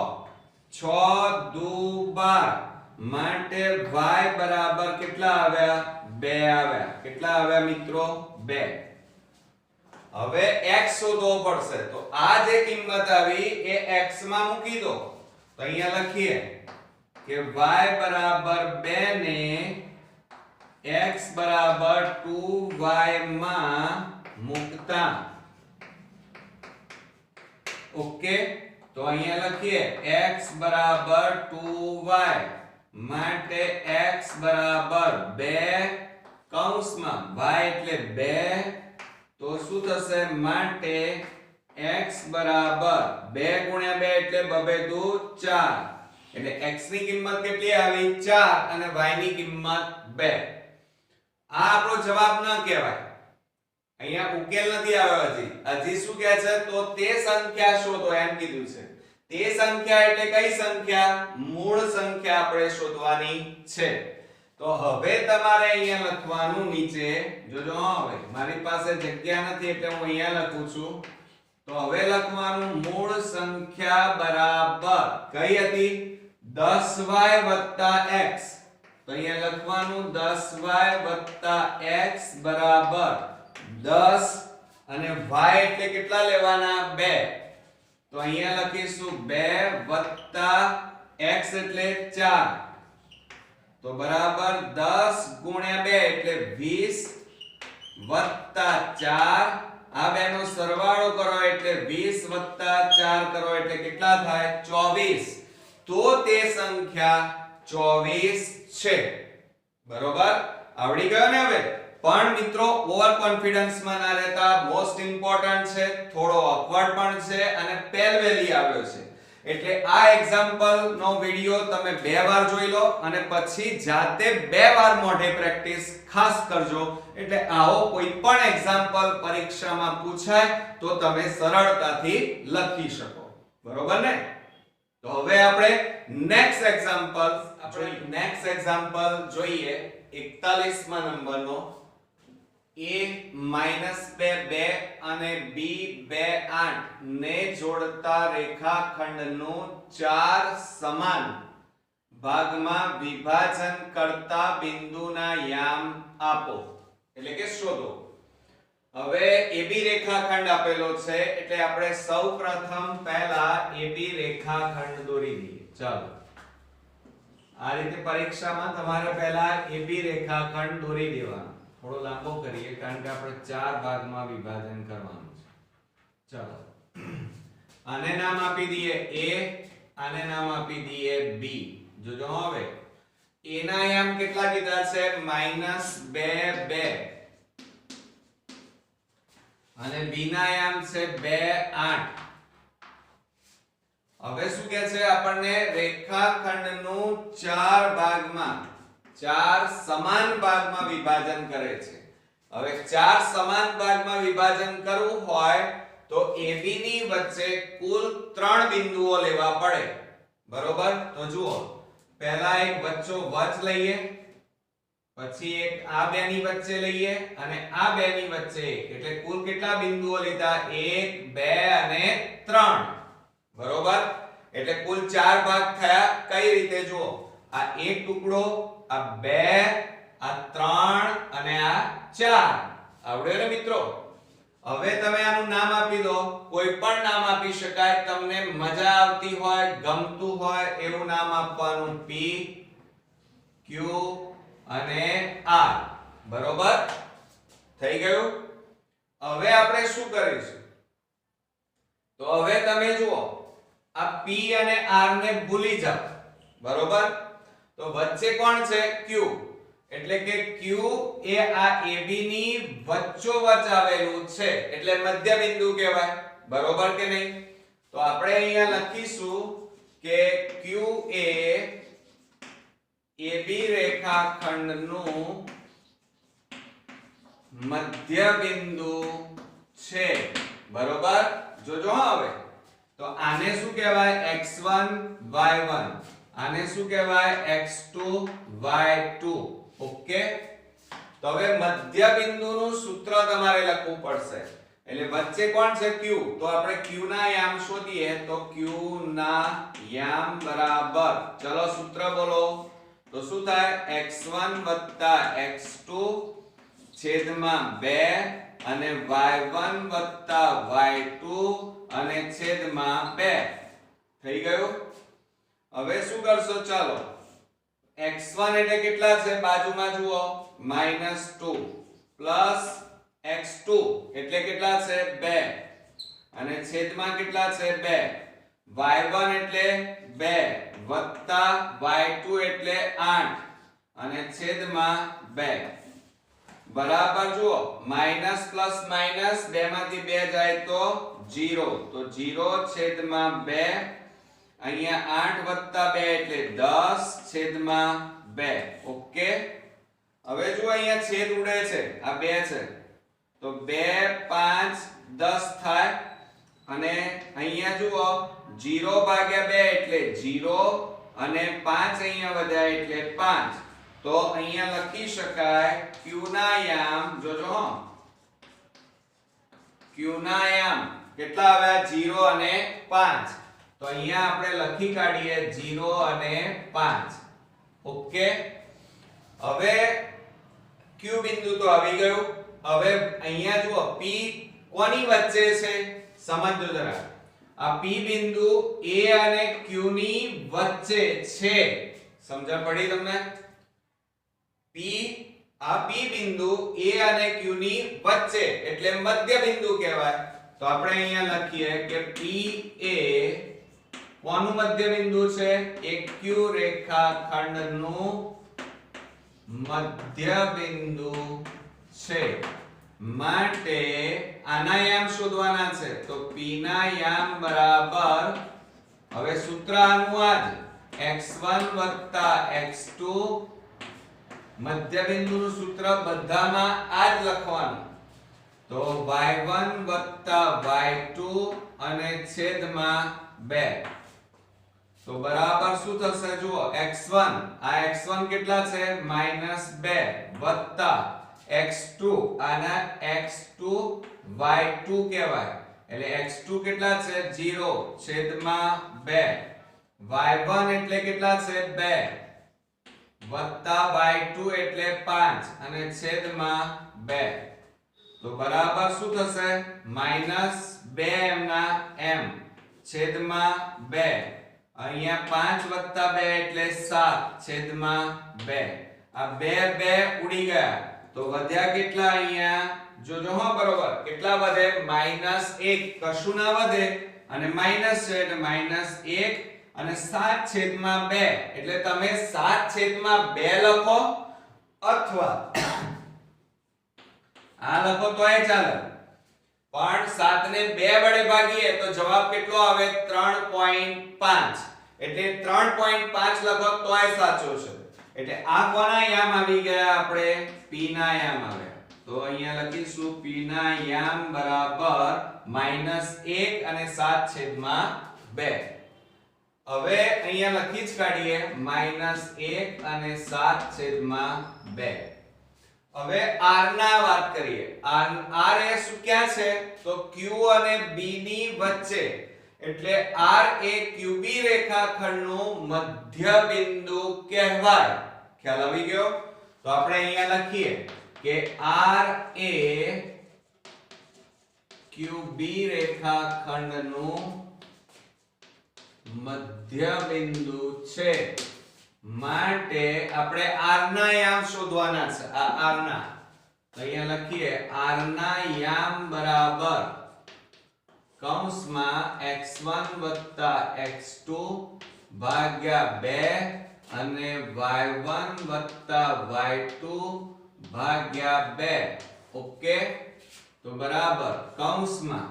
6 દુ 12 માટે y બરાબર કેટલા આવ્યા? 2 આવ્યા. કેટલા આવ્યા મિત્રો? 2. હવે x શોધવો પડશે. તો આ જે કિંમત આવી એ x માં મૂકી દો. તો અહીંયા લખીએ કે y બરાબર 2 ને x બરાબર 2y માં મૂકતા. ઓકે. તો અહીંયા લખીએ x બરાબર 2y માટે x બરાબર 2 કૌંસમાં y એટલે 2. તો શું થશે? માટે x બરાબર 2 ગુણ્યા 2 એટલે 2 દુ 4. એટલે x ની કિંમત કેટલી આવી? 4 અને y ની કિંમત 2. આ આપણો જવાબ ન કહેવાય. અહીંયા ઉકેલ નથી આવ્યો હજી શું કહે છે? તો તે સંખ્યા શોધો એમ કીધું છે. તે સંખ્યા એટલે કઈ સંખ્યા? મૂળ સંખ્યા આપણે શોધવાની છે. તો હવે તમારે અહીંયા લખવાનું નીચે જોજો. હવે મારી પાસે જગ્યા નથી એટલે હું અહીંયા લખું છું. તો હવે લખવાનું મૂળ સંખ્યા બરાબર કઈ હતી? 10y x. તો અહીંયા લખવાનું 10y x બરાબર 10 અને y એટલે કેટલા લેવાના? 2. તો અહીંયા લખીશું 2 x એટલે 4. તો બરાબર 10 ગુણ્યા 2 એટલે 20 વત્તા 4, આ બેનો સરવાળો કરો એટલે 20 વત્તા 4 કરો એટલે કેટલા થાય 24, તો તે સંખ્યા 24 છે. બરોબર, આવડી ગયો ને હવે. પણ મિત્રો ઓવર કોન્ફિડન્સ માં ના રહેતા, મોસ્ટ ઇમ્પોર્ટન્ટ છે, થોડો ઓકવર્ડ પણ છે અને પહેલવેલી આવ્યો છે, એટલે આ એક્ઝામ્પલ નો વિડિયો તમે 2 વાર જોઈ લો અને પછી જાતે 2 વાર મોઢે પ્રેક્ટિસ ખાસ કરજો, એટલે આવો કોઈ પણ એક્ઝામ્પલ પરીક્ષામાં પૂછાય તો તમે સરળતાથી લખી શકો. બરોબર ને? તો હવે આપણે નેક્સ્ટ એક્ઝામ્પલ જોઈએ 41મા નંબરનો. a -2 2 અને b 2 8 ને જોડતા રેખાખંડનું 4 સમાન ભાગમાં વિભાજન કરતા બિંદુના યામ આપો, એટલે કે શોધો. હવે AB રેખાખંડ આપેલો છે એટલે આપણે સૌપ્રથમ પહેલા AB રેખાખંડ દોરી દઈએ. ચાલો, આ રીતે પરીક્ષામાં તમારે પહેલા AB રેખાખંડ દોરી દેવાનો. થોડો લાંબો કરીએ કારણ કે આપણે 4 ભાગમાં વિભાજન કરવાનું છે. ચાલો, આને નામ આપી દઈએ A, આને નામ આપી દઈએ B. જોજો હવે A ના યામ કેટલા કીધા છે -2 2 અને B ના યામ છે 2 8. હવે શું કહે છે આપણને રેખાખંડનું 4 ભાગમાં 4 સમાન ભાગમાં વિભાજન કરે છે. હવે 4 સમાન ભાગમાં વિભાજન કરવું હોય તો AB ની વચ્ચે કુલ 3 બિંદુઓ લેવા પડે. બરોબર, તો જુઓ, પહેલા એક વચ્ચોવચ લઈએ, પછી એક આ બેની વચ્ચે લઈએ અને આ બેની વચ્ચે એક, એટલે કુલ કેટલા બિંદુઓ લીધા 1 2 અને 3. બરોબર, એટલે કુલ 4 ભાગ થયા. કઈ રીતે જુઓ, આ એક ટુકડો, આ 2, આ 3 અને આ 4. આવડ્યો ને મિત્રો? હવે તમે આનું નામ આપી દો, કોઈ પણ નામ આપી શકાય, તમને મજા આવતી હોય, ગમતું હોય એવું નામ આપવાનું. P, Q અને R. બરોબર, થઈ ગયું? હવે આપણે શું કરીશું? તો હવે તમે જુઓ, આ P અને R ને ભૂલી જાઓ. બરોબર, તો વચ્ચે કોણ છે Q, એટલે કે Q એ આ AB ની વચ્ચોવચ આવેલું છે એટલે મધ્ય બિંદુ કહેવાય. બરોબર કે નહીં? તો આપણે અહીંયા લખીશું કે Q એ AB રેખાખંડનું મધ્ય બિંદુ છે. બરોબર, જોજો હવે. તો આને શું કહેવાય x1 y1, આને શું કહેવાય x2 y2. ઓકે, તો હવે મધ્ય બિંદુનું સૂત્ર તમારે લખવું પડશે. એટલે વચ્ચે કોણ છે Q, તો આપણે Q ના યામ શોધીએ તો Q ના યામ બરાબર, ચલો સૂત્ર બોલો. તો શું થાય x1 x2 છેદમાં 2 અને y1 y2 અને છેદમાં 2. થઈ ગયું? હવે શું કરશો? ચાલો, x1 એટલે કેટલા છે બાજુમાં જુઓ -2 પ્લસ x2 એટલે કેટલા છે 2 અને છેદમાં કેટલા છે 2, y1 એટલે 2 વત્તા y2 એટલે 8 અને છેદમાં 2. બરાબર, જુઓ, માઈનસ પ્લસ માઈનસ 2 માંથી 2 જાય તો 0, તો 0 છેદમાં 2. અહીંયા 8 વત્તા 2 એટલે 10 છેદમાં 2. ઓકે, હવે જુઓ અહીંયા છેદ ઉડે છે, આ 2 છે તો 2 5 10 થાય અને અહીંયા જુઓ 0 ભાગ્યા 2 એટલે 0 અને 5 અહીંયા વધ્યા એટલે 5. તો અહીંયા લખી શકાય Q ના યામ, જોજો Q ના યામ કેટલા આવ્યા 0 અને 5. તો અહીંયા આપણે લખી કાઢીએ 0 અને 5. ઓકે, હવે Q બિંદુ તો આવી ગયું. હવે અહીંયા જુઓ P કોની વચ્ચે છે સમજો જરા. આ P બિંદુ A અને Q ની વચ્ચે છે. સમજણ પડી તમને? આ P બિંદુ A અને Q ની વચ્ચે એટલે મધ્ય બિંદુ કહેવાય. તો આપણે અહીંયા લખીએ કે P એ કોનું મધ્ય બિંદુ છે? એક Q રેખાખંડનું મધ્ય બિંદુ છે. માટે આના યામ શોધવાના છે. તો P ના યામ બરાબર, હવે સૂત્ર આનું આ જ, x1 x2, મધ્ય બિંદુનું સૂત્ર બધામાં આ જ લખવાનું. તો y1 y2 અને છેદમાં 2. તો બરાબર શું થશે? જુઓ, x1, આ x1 કેટલા છે? -2 વત્તા x2, આના x2 y2 કહેવાય. એટલે x2 કેટલા છે? 0 છેદમાં 2. y1 એટલે કેટલા છે? 2 વત્તા y2 એટલે 5 અને છેદમાં 2. તો બરાબર શું થશે? -2 એમના એમ છેદમાં 2. અહીંયા 5 વત્તા 2 એટલે 7 છેદમાં 2. આ 2 ઉડી ગયા. તો વધ્યા કેટલા? અહીંયા જોજો હો બરોબર. કેટલા વધે? -1. કશું ના વધે અને માઈનસ છે એટલે -1 અને 7 છેદમાં 2. એટલે તમે 7 છેદમાં 2 લખો અથવા આ લખો તોય ચાલે. પણ 7 ને 2 વડે ભાગીએ તો જવાબ કેટલો આવે? 3.5. એટલે 3.5 લખો તોય સાચો છે. એટલે આ કોના યામ આવી ગયા? આપણે P ના યામ આવ્યા. તો અહીંયા લખીશું P ના યામ બરાબર -1 અને 7 છેદમાં 2. હવે અહીંયા લખી જ કાઢીએ -1 અને 7 છેદમાં 2. હવે r ના વાત કરીએ. r એ શું ક્યાં છે? તો q અને b ની વચ્ચે. એટલે r એ QB રેખાખંડનું મધ્ય બિંદુ કહેવાય. ખ્યાલ આવી ગયો? તો આપણે અહીંયા લખીએ કે r એ QB રેખાખંડનું મધ્ય બિંદુ છે. માટે આપણે r ના યામ શોધવાના છે. આ r ના, તો અહીંયા લખીએ r ના યામ બરાબર કૌંસમાં x1 x2 ભાગ્યા 2 અને y1 y2 ભાગ્યા 2. ઓકે, તો બરાબર કૌંસમાં.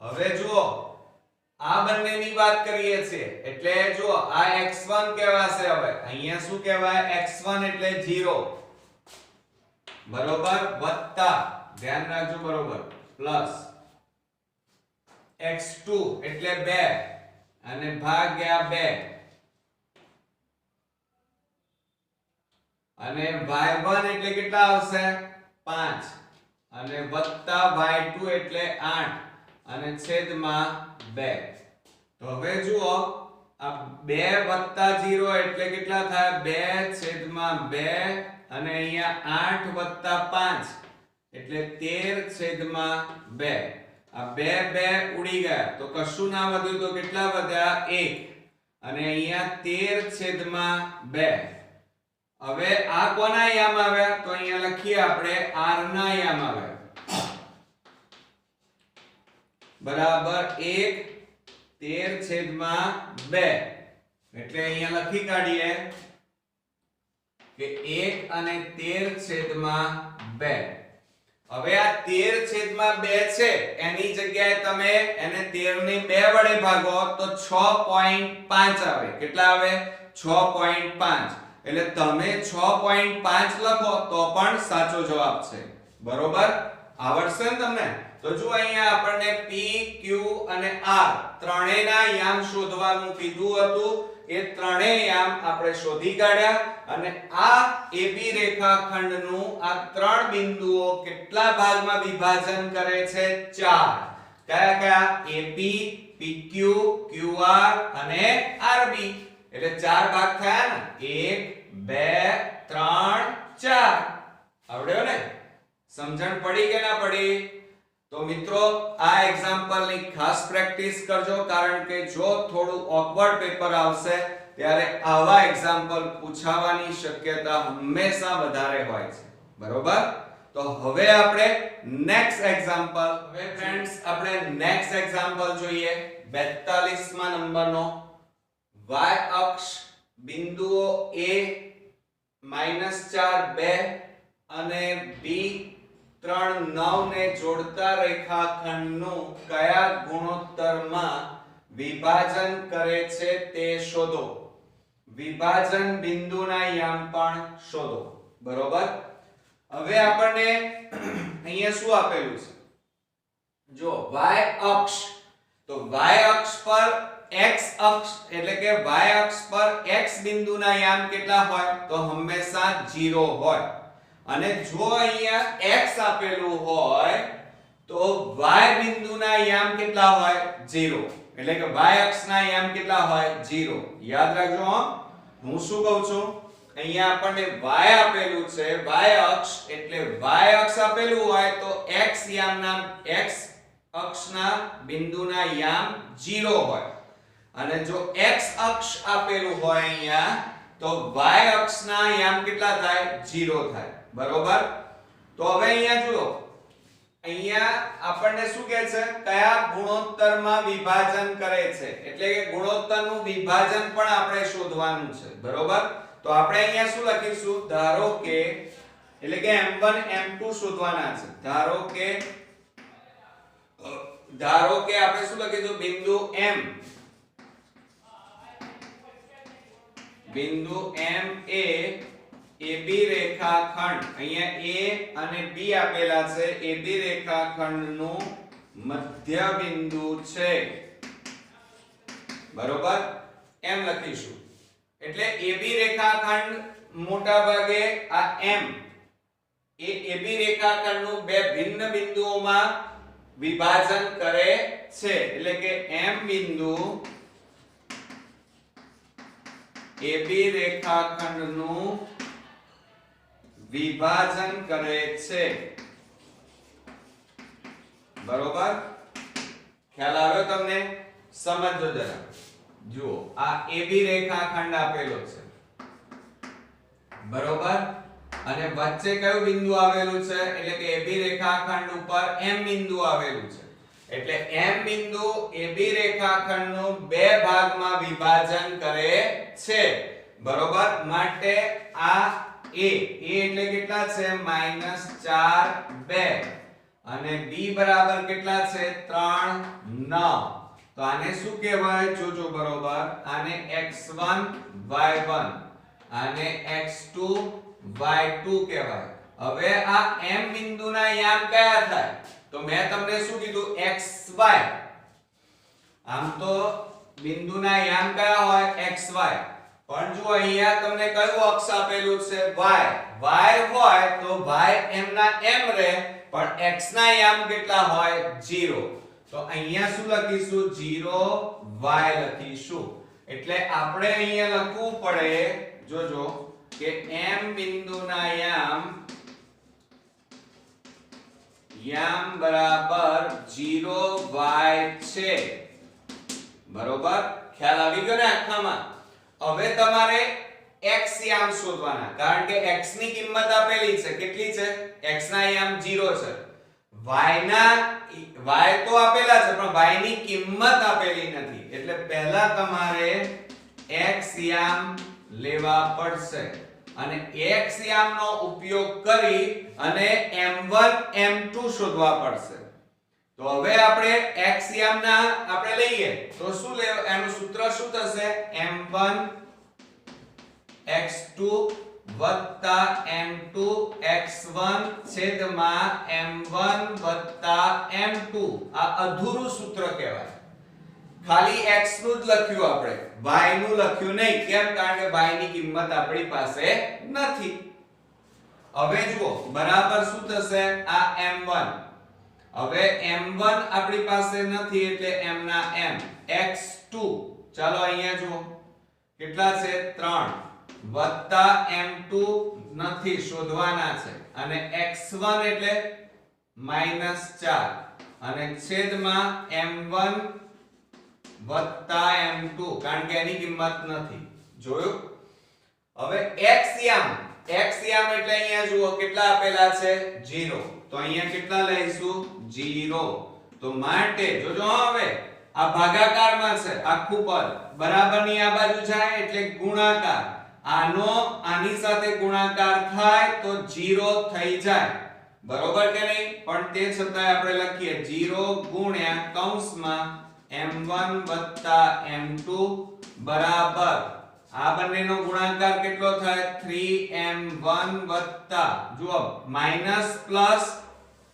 હવે જુઓ, આ બંનેની વાત કરીએ છીએ એટલે જો આ x1 કહેવાશે. હવે અહીંયા શું કહેવાય? x1 એટલે 0 બરોબર, વત્તા, ધ્યાન રાખજો બરોબર, પ્લસ x2 એટલે 2 અને ભાગ્યા 2 અને y1 એટલે કેટલા આવશે? 5 અને વત્તા y2 એટલે 8 અને છેદમાં 2. તો હવે જુઓ, આ 2 વત્તા 0 એટલે કેટલા થાય? 2 છેદમાં 2 અને અહીંયા 8 વત્તા 5 એટલે 13 છેદમાં 2. આ 2 ઉડી ગયા તો કશું ના વધ્યું. તો કેટલા વધ્યા? 1 અને અહીંયા 13 છેદમાં 2. હવે આ કોના યામ આવ્યા? તો અહીંયા લખીએ આપણે r ના યામ આવ્યા. બરાબર 1 13 છેદમાં 2. એટલે અહીંયા લખી કાઢીએ કે 1 અને 13 છેદમાં 2. હવે આ 13 છેદમાં 2 છે એની જગ્યાએ તમે એને 13 ને 2 વડે ભાગો તો 6.5 આવે. કેટલા આવે? 6.5. એટલે તમે 6.5 લખો તો પણ સાચો જવાબ છે. બરોબર, આવડશે ને તમને? તો જો અહીંયા આપણને P, Q અને R ત્રણેયના યામ શોધવાનું કીધું હતું. એ ત્રણેય યામ આપણે શોધી કાઢ્યા અને આ AB રેખાખંડનું આ ત્રણ બિંદુઓ કેટલા ભાગમાં વિભાજન કરે છે? 4. કયા કયા? AB, PQ, QR અને RB. એટલે 4 ભાગ થયા ને? 1 2 3 4. આવડ્યો ને? સમજણ પડી કે ના પડી? તો મિત્રો આ એક્ઝામ્પલ ની ખાસ પ્રેક્ટિસ કરજો, કારણ કે જો થોડું ઓકવર્ડ પેપર આવશે ત્યારે આવા એક્ઝામ્પલ પૂછાવાની શક્યતા હંમેશા વધારે હોય છે બરોબર. તો હવે આપણે નેક્સ્ટ એક્ઝામ્પલ, હવે ફ્રેન્ડ્સ આપણે નેક્સ્ટ એક્ઝામ્પલ જોઈએ 42મા નંબરનો. y અક્ષ બિંદુઓ a -4 2 અને b 3 9 ને જોડતા રેખાખંડનું કયા ગુણોત્તરમાં વિભાજન કરે છે તે શોધો. વિભાજન બિંદુના યામ પણ શોધો બરોબર. હવે આપણને અહીંયા શું આપેલું છે જો y અક્ષ, તો y અક્ષ પર x અક્ષ એટલે કે y અક્ષ પર x બિંદુના યામ કેટલા હોય તો હંમેશા 0 હોય. અને જો અહીંયા x આપેલું હોય તો y બિંદુના યામ કેટલા હોય 0, એટલે કે y અક્ષના યામ કેટલા હોય 0. યાદ રાખજો હો, હું શું કહું છું, અહીંયા આપણને y આપેલું છે, y અક્ષ એટલે y અક્ષ આપેલું હોય તો x યામના x અક્ષના બિંદુના યામ 0 હોય. અને જો x અક્ષ આપેલું હોય અહીંયા તો y અક્ષના યામ કેટલા થાય 0 થાય બરોબર. તો હવે અહીંયા જુઓ, અહીંયા આપણને શું કહે છે કયા ગુણોત્તરમાં વિભાજન કરે છે, એટલે કે ગુણોત્તરનું વિભાજન પણ આપણે શોધવાનું છે બરોબર. તો આપણે અહીંયા શું લખીશું, ધારો કે એટલે કે m1 m2 શોધવાના છે. ધારો કે આપણે શું લખીશું, બિંદુ m, બિંદુ m એ AB રેખાખંડ, અહીંયા a અને b આપેલા છે, AB રેખાખંડનું મધ્ય બિંદુ છે બરોબર. એમ લખીશું એટલે AB રેખાખંડ મોટા ભાગે આ m એ AB રેખાખંડનું બે ભિન્ન બિંદુઓમાં વિભાજન કરે છે, એટલે કે m બિંદુ AB રેખાખંડનું વિભાજન કરે છે બરોબર. ખ્યાલ આવ્યો તમને? સમજો જરા. જુઓ આ AB રેખાખંડ આપેલો છે બરોબર, અને વચ્ચે કયું બિંદુ આવેલું છે, એટલે કે AB રેખાખંડ ઉપર M બિંદુ આવેલું છે. એટલે M બિંદુ AB રેખાખંડનું બે ભાગમાં વિભાજન કરે છે બરોબર. માટે આ a એટલે કેટલા છે -4 2 અને b બરાબર કેટલા છે 3 9. તો આને શું કહેવાય જોજો બરોબર, આને x1 y1 આને x2 y2 કહેવાય. હવે આ m બિંદુના યામ કયા થાય, તો મેં તમને શું કીધું xy, આમ તો બિંદુના યામ કયા હોય xy, પણ જો અહીંયા તમને કયું અક્ષ આપેલું છે y, y હોય તો y m ના m રહે, પણ x ના યામ કેટલા હોય 0. તો અહીંયા શું લખીશું 0 y લખીશું. એટલે આપણે અહીંયા લખવું પડે જોજો કે m બિંદુના યામ બરાબર 0 y છે બરોબર. ખ્યાલ આવી ગયો ને આખામાં? હવે તમારે x યામ શોધવાના, કારણ કે x ની કિંમત આપેલી છે, કેટલી છે, x ના યામ 0 છે, y તો આપેલા છે પણ y ની કિંમત આપેલી નથી. એટલે પહેલા તમારે x યામ લેવા પડશે અને x યામનો ઉપયોગ કરી અને m1 m2 શોધવા પડશે. તો હવે આપણે x યામના આપણે લઈએ તો શું એનું સૂત્ર શું થશે, m1 x2 m2 x1 છેદમાં m1 m2. આ અધૂરું સૂત્ર કહેવાય. ખાલી x નું જ લખ્યું આપણે, y નું લખ્યું નહીં. કેમ? કારણ કે y ની કિંમત આપણી પાસે નથી. હવે જુઓ બરાબર શું થશે, આ m1, હવે m1 આપણી પાસે નથી એટલે m ના m, x2 ચાલો અહીંયા જુઓ કેટલા છે 3 વત્તા m2 નથી શોધવાના છે, અને x1 એટલે -4 અને છેદમાં m1 વત્તા m2 કારણ કે એની કિંમત નથી. જોયું? હવે x યામ એટલે અહીંયા જુઓ કેટલા આપેલા છે 0, તો અહીંયા કેટલા લઈશું 0. તો માટે જોજો હવે આ ભાગાકારમાં છે આખું પદ બરાબરની આ બાજુ જાય એટલે ગુણાકાર, આનો આની સાથે ગુણાકાર થાય તો 0 થઈ જાય, બરોબર કે નહીં? પણ તે છતાંય આપણે લખીએ 0 ગુણ્યા કૌંસમાં m1 m2 બરાબર આ બંનેનો ગુણાકાર કેટલો થાય 3m1 વત્તા જુઓ માઈનસ પ્લસ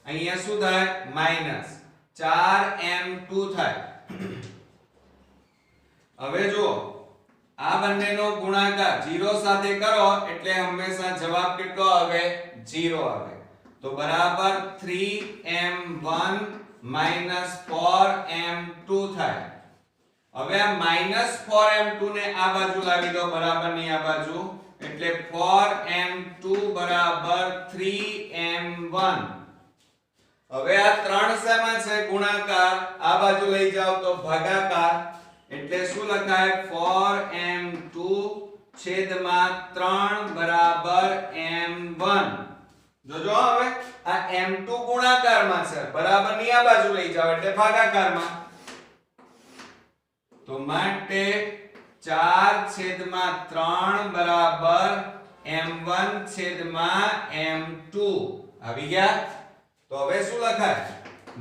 અહીંયા શું થાય માઈનસ 4m2 થાય. હવે જુઓ આ બંનેનો ગુણાકાર 0 સાથે કરો એટલે હંમેશા જવાબ કેટલો આવે 0 આવે. તો બરાબર 3m1 4m2 થાય. હવે આ -4m2 ને આ બાજુ લાવી દો બરાબરની આ બાજુ એટલે 4m2 બરાબર 3m1. હવે આ ત્રણ શેમાં છે ગુણાકાર, આ બાજુ લઈ જાઓ તો ભાગાકાર એટલે શું લખાય 4m2 છેદમાં 3 બરાબર m1. જોજો હવે આ m2 ગુણાકારમાં છે બરાબરની આ બાજુ લઈ જાઓ એટલે ભાગાકારમાં, તો માટે 4/3 બરાબર m1/m2 આવી ગયા. તો હવે શું લખાય?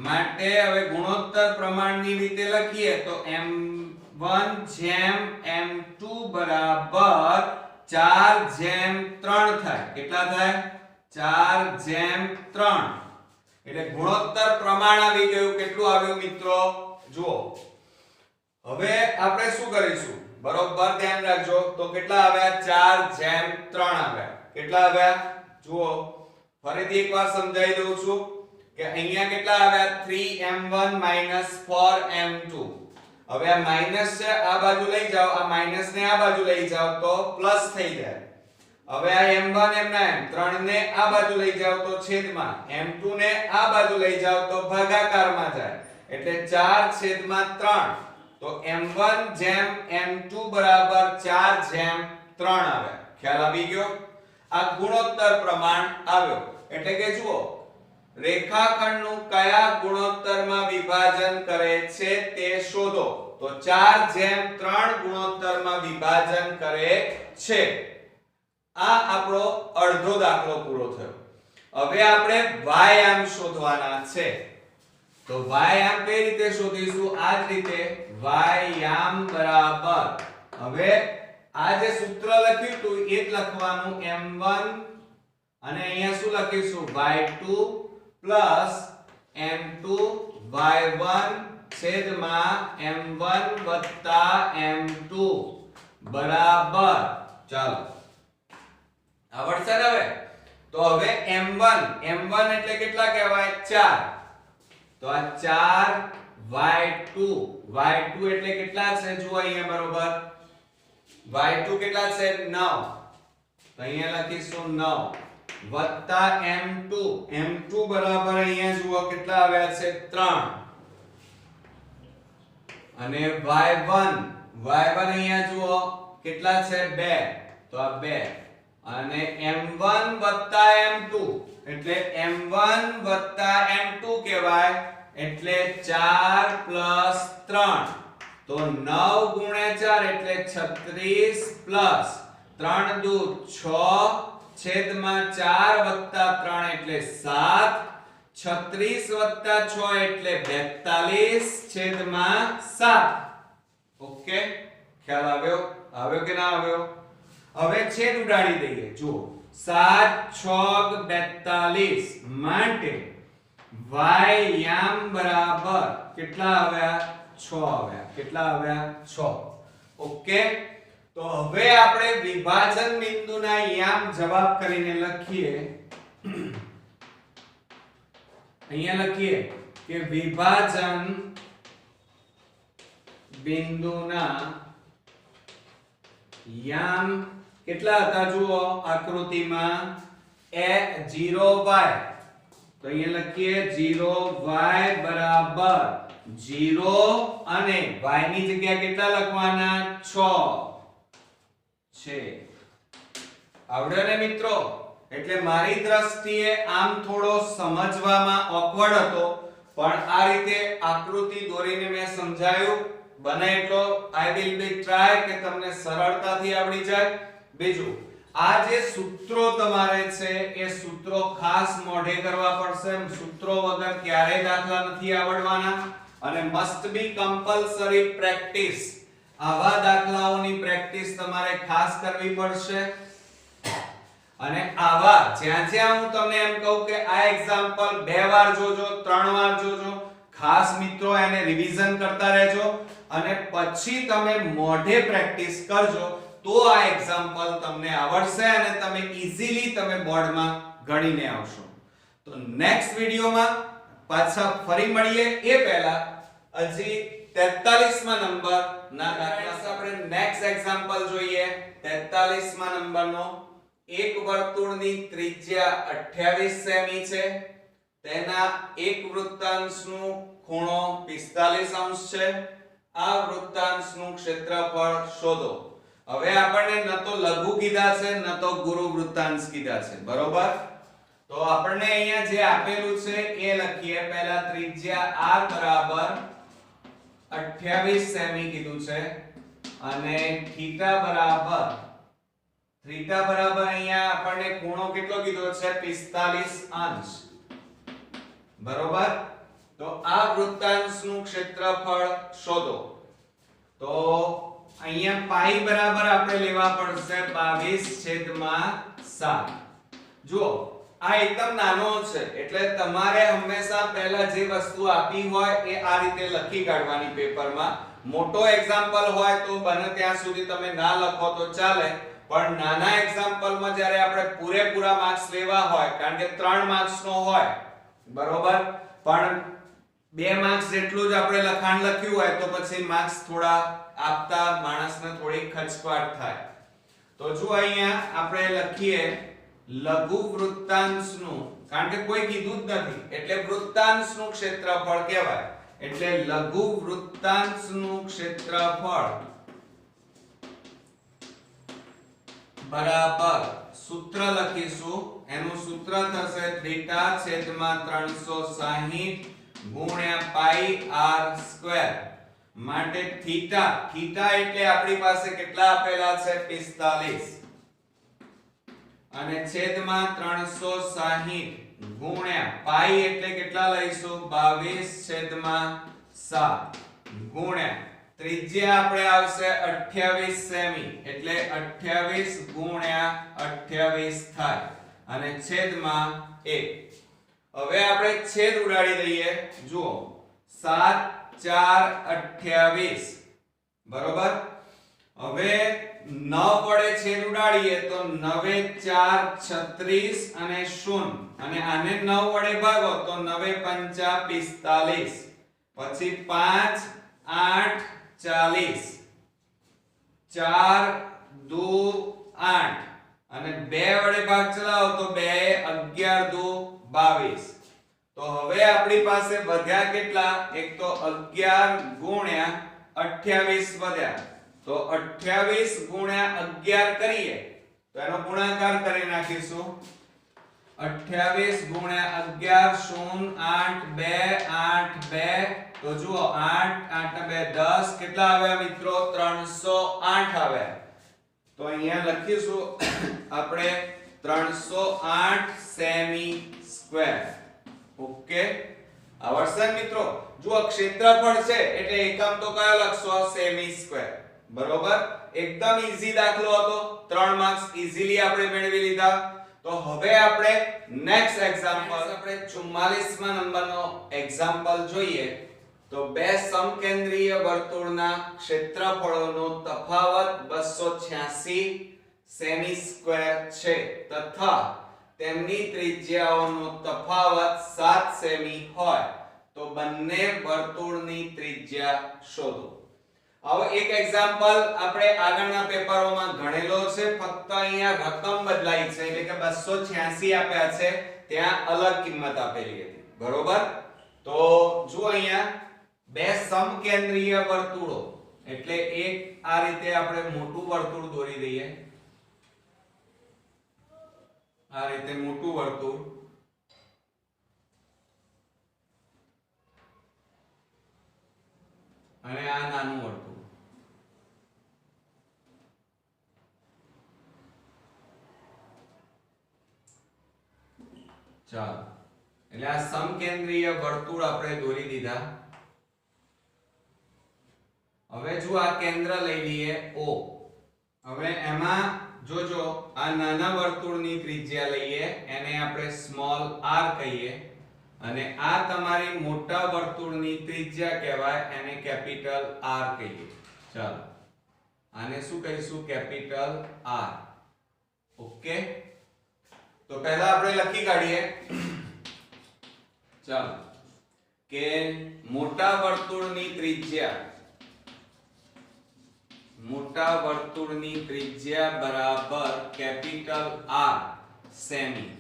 માટે હવે ગુણોત્તર પ્રમાણની રીતે લખીએ તો m1/m2 બરાબર 4/3 થાય. કેટલા થાય? 4/3. એટલે ગુણોત્તર પ્રમાણ આવી ગયું. કેટલું આવ્યું મિત્રો? જુઓ હવે આપણે શું કરીશું બરોબર ધ્યાન રાખજો. તો કેટલા આવ્યા 4/3 આવ્યા. કેટલા આવ્યા? જુઓ ફરીથી એકવાર સમજાવી દઉં છું કે અહીંયા કેટલા આવ્યા 3m1 4m2. હવે આ માઈનસ છે આ બાજુ લઈ જાઓ, આ માઈનસ ને આ બાજુ લઈ જાઓ તો પ્લસ થઈ જાય. હવે આ m1 m3 ને આ બાજુ લઈ જાઓ તો છેદમાં, m2 ને આ બાજુ લઈ જાઓ તો ભાગાકારમાં જાય એટલે 4/3. તો m1/m2 બરાબર 4/3 આવે. ખ્યાલ આવી ગયો? આ ગુણોત્તર પ્રમાણ આવ્યો. એટલે કે જુઓ રેખાખંડનું કયા ગુણોત્તરમાં વિભાજન કરે છે તે શોધો. તો 4/3 ગુણોત્તરમાં વિભાજન કરે છે. આ આપણો અડધો દાખલો પૂરો થયો. હવે આપણે y આમ શોધવાના છે. તો y આમ કઈ રીતે શોધીશું? આ જ રીતે y આમ બરાબર હવે આ જે સૂત્ર લખ્યું હતું એ જ લખવાનું m1 અને અહીંયા શું લખીશું y2 પ્લસ m2 y1 છેદમાં m1 વત્તા m2 બરાબર. ચાલો આવડશે ને હવે? તો હવે m1 એટલે કેટલા કહેવાય 4. તો આ 4y2 એટલે કેટલા છે જુઓ અહીંયા બરોબર y2 કેટલા છે 9. તો અહીંયા લખીશું 9 વત્તા m2 બરાબર અહીંયા જુઓ કેટલા આવ્યા છે 3 અને y1 અહીંયા જુઓ કેટલા છે 2. તો આ 2 અને m1 વત્તા m2 એટલે m1 વત્તા m2 કહેવાય એટલે 4 પ્લસ 3. તો 9 ગુણ્યા 4 એટલે 36 પ્લસ 3 દુ 6 છેદમાં 4 વત્તા 3 એટલે 7. 36 વત્તા 6 એટલે 42 છેદમાં 7. ઓકે ખ્યાલ આવ્યો? આવ્યો કે ના આવ્યો? હવે છેદ ઉડાડી દઈએ. જુઓ 7 6 42 માટે y યામ બરાબર કેટલા આવ્યા 6 આવ્યા. કેટલા આવ્યા 6. ઓકે તો હવે આપણે વિભાજન બિંદુના યામ જવાબ કરીને લખીએ. અહીંયા લખીએ કે વિભાજન બિંદુના યામ કેટલા હતા જુઓ આકૃતિમાં 0y. તો અહીંયા લખીએ 0y બરાબર 0 અને y ની જગ્યાએ કેટલા લખવાના 6. છે. આવડ્યો ને મિત્રો? એટલે મારી દ્રષ્ટિએ આમ થોડો સમજવામાં ઓકવર્ડ હતો, પણ આ રીતે આકૃતિ દોરીને મેં સમજાયું. બને એટલો આઈ વિલ બી ટ્રાય કે તમને સરળતાથી આવડી જાય. બીજું, આ જે સૂત્રો તમારે છે એ સૂત્રો ખાસ મોઢે કરવા પડશે. સૂત્રો વગર ક્યારેય દાખલા નથી આવડવાના, અને મસ્ટ બી કમ્પલસરી પ્રેક્ટિસ. આવા દાખલાઓની પ્રેક્ટિસ તમારે ખાસ કરવી પડશે. અને આવા જ્યાં જ્યાં હું તમને એમ કહું કે આ એક્ઝામ્પલ 2 વાર જોજો, 3 વાર જોજો, ખાસ મિત્રો એને રિવિઝન કરતા રહેજો, અને પછી તમે મોઢે પ્રેક્ટિસ કરજો, તો આ એક્ઝામ્પલ તમને આવડશે અને તમે ઈઝીલી તમે બોર્ડમાં ગણીને આવશો. તો નેક્સ્ટ વિડિયોમાં પાછા ફરી મળીએ. એ પહેલા હજી 43મા નંબરના દાખલા આપણે નેક્સ્ટ એક્ઝામ્પલ જોઈએ. 43મા નંબરનો એક વર્તુળની ત્રિજ્યા 28 સેમી છે. તેના એક વૃત્તાંશનું ખૂણો 45 અંશ છે. આ વૃત્તાંશનું ક્ષેત્રફળ શોધો. હવે આપણને ન તો લઘુ કીધા છે ન તો ગુરુ વૃત્તાંશ કીધા છે, બરોબર? તો આપણને અહીંયા જે આપેલું છે એ લખીએ. પહેલા ત્રિજ્યા r બરાબર 28 સેમી કીધું છે, અને થીટા બરાબર અહીંયા આપણને ખૂણો કેટલો કીધો છે? 45 અંશ, બરોબર? તો આ વૃત્તાંશનું ક્ષેત્રફળ શોધો. તો અહીંયા પાઈ બરાબર આપણે લેવા પડશે 22/7. જુઓ, આ એકદમ નાનો છે, એટલે તમારે હંમેશા પહેલા જે વસ્તુ આપી હોય એ આ રીતે લખી કાઢવાની પેપરમાં. મોટો એક્ઝામ્પલ હોય તો બને ત્યાં સુધી તમે ના લખો તો ચાલે, પણ નાના એક્ઝામ્પલમાં જ્યારે આપણે પૂરેપૂરા માર્ક્સ લેવા હોય, કારણ કે 3 માર્ક્સનો હોય, બરોબર, પણ 2 માર્ક્સ જેટલું જ આપણે લખાણ લખ્યું હોય તો પછી માર્ક્સ થોડા આપતા માણસને થોડી ખચકાટ થાય. તો જો અહીંયા આપણે લખીએ લઘુ વૃત્તાંશનું, કારણ કે કોઈ કીધું જ નથી એટલે વૃત્તાંશનું ક્ષેત્રફળ કહેવાય. એટલે લઘુ વૃત્તાંશનું ક્ષેત્રફળ બરાબર સૂત્ર લખીશું. એનું સૂત્ર થશે θ/360 ગુણ્યા પાઈ r સ્ક્વેર. માટે થીટા એટલે આપણી પાસે કેટલા આપેલા છે? 45, અને છેદમાં 360 ગુણ્યા પાઈ એટલે કેટલા લઈશું? 22/7 ગુણ્યા ત્રિજ્યા આપણે આવશે 28 સેમી, એટલે 28 ગુણ્યા 28 થાય, અને છેદમાં 1. હવે આપણે છેદ ઉડાડી દઈએ. જુઓ, 7 4 28, બરોબર? હવે 9 વડે છેદ ઉડાડીએ તો 9 4 36 અને 0, અને આને 9 વડે ભાગો તો 9 5 45, પછી 5 8 40, 4 2 8, અને 2 વડે ભાગ ચલાવો તો 2 11 2 22. તો હવે આપણી પાસે વધ્યા કેટલા? એક તો 11 ગુણ્યા 28 વધ્યા. તો 28 ગુણ્યા 11 કરીએ તો એનો ગુણાકાર કરી નાખીશું. 28 ગુણ્યા 11 0 8 2 8 2. તો જુઓ, 8 8 2 10. કેટલા આવ્યા મિત્રો? 308 આવ્યા. તો અહીંયા લખીશું આપણે 308 સેમી સ્ક્વેર. ઓકે, આવડશે મિત્રો? જો ક્ષેત્રફળ છે એટલે એકમ તો કયો લખશો? સેમી સ્ક્વેર, બરોબર? એકદમ ઈઝી દાખલો હતો. 3 માર્ક્સ ઈઝીલી આપણે મેળવી લીધા. તો હવે આપણે નેક્સ્ટ એક્ઝામ્પલ આપણે 44મા નંબરનો એક્ઝામ્પલ જોઈએ. તો બે સમકેન્દ્રીય વર્તુળના ક્ષેત્રફળોનો તફાવત 286 સેમી સ્ક્વેર છે, તથા તેમની ત્રિજ્યાઓનો તફાવત 7 સેમી હોય તો બંને વર્તુળની ત્રિજ્યા શોધો. હવે એક એક્ઝામ્પલ આપણે આગળના પેપરોમાં ગણેલો છે, ફક્ત અહીંયા રકમ બદલાઈ છે, એટલે કે 286 આપ્યા છે, ત્યાં અલગ કિંમત આપેલી હતી, બરોબર? તો જો અહીંયા બે સમકેન્દ્રીય વર્તુળો, એટલે એક આ રીતે આપણે મોટું વર્તુળ દોરી દઈએ, આ રીતે મોટું વર્તુળ અને આ નાનું વર્તુળ. ચાલો, એટલે આ સમકેન્દ્રીય વર્તુળ આપણે દોરી દીધા. હવે જો આ કેન્દ્ર લઈ લઈએ O. હવે એમાં જોજો આ નાના વર્તુળની ત્રિજ્યા લઈએ, એને આપણે સ્મોલ r કહીએ, અને આ તમારી મોટા વર્તુળની ત્રિજ્યા કહેવાય, એને કેપિટલ R કહીએ. ચાલો, આને શું કહીશું? Capital R. ઓકે, તો પહેલા આપણે લખી કાઢીએ. ચાલો, કે મોટા વર્તુળની ત્રિજ્યા બરાબર કેપિટલ R સેમી,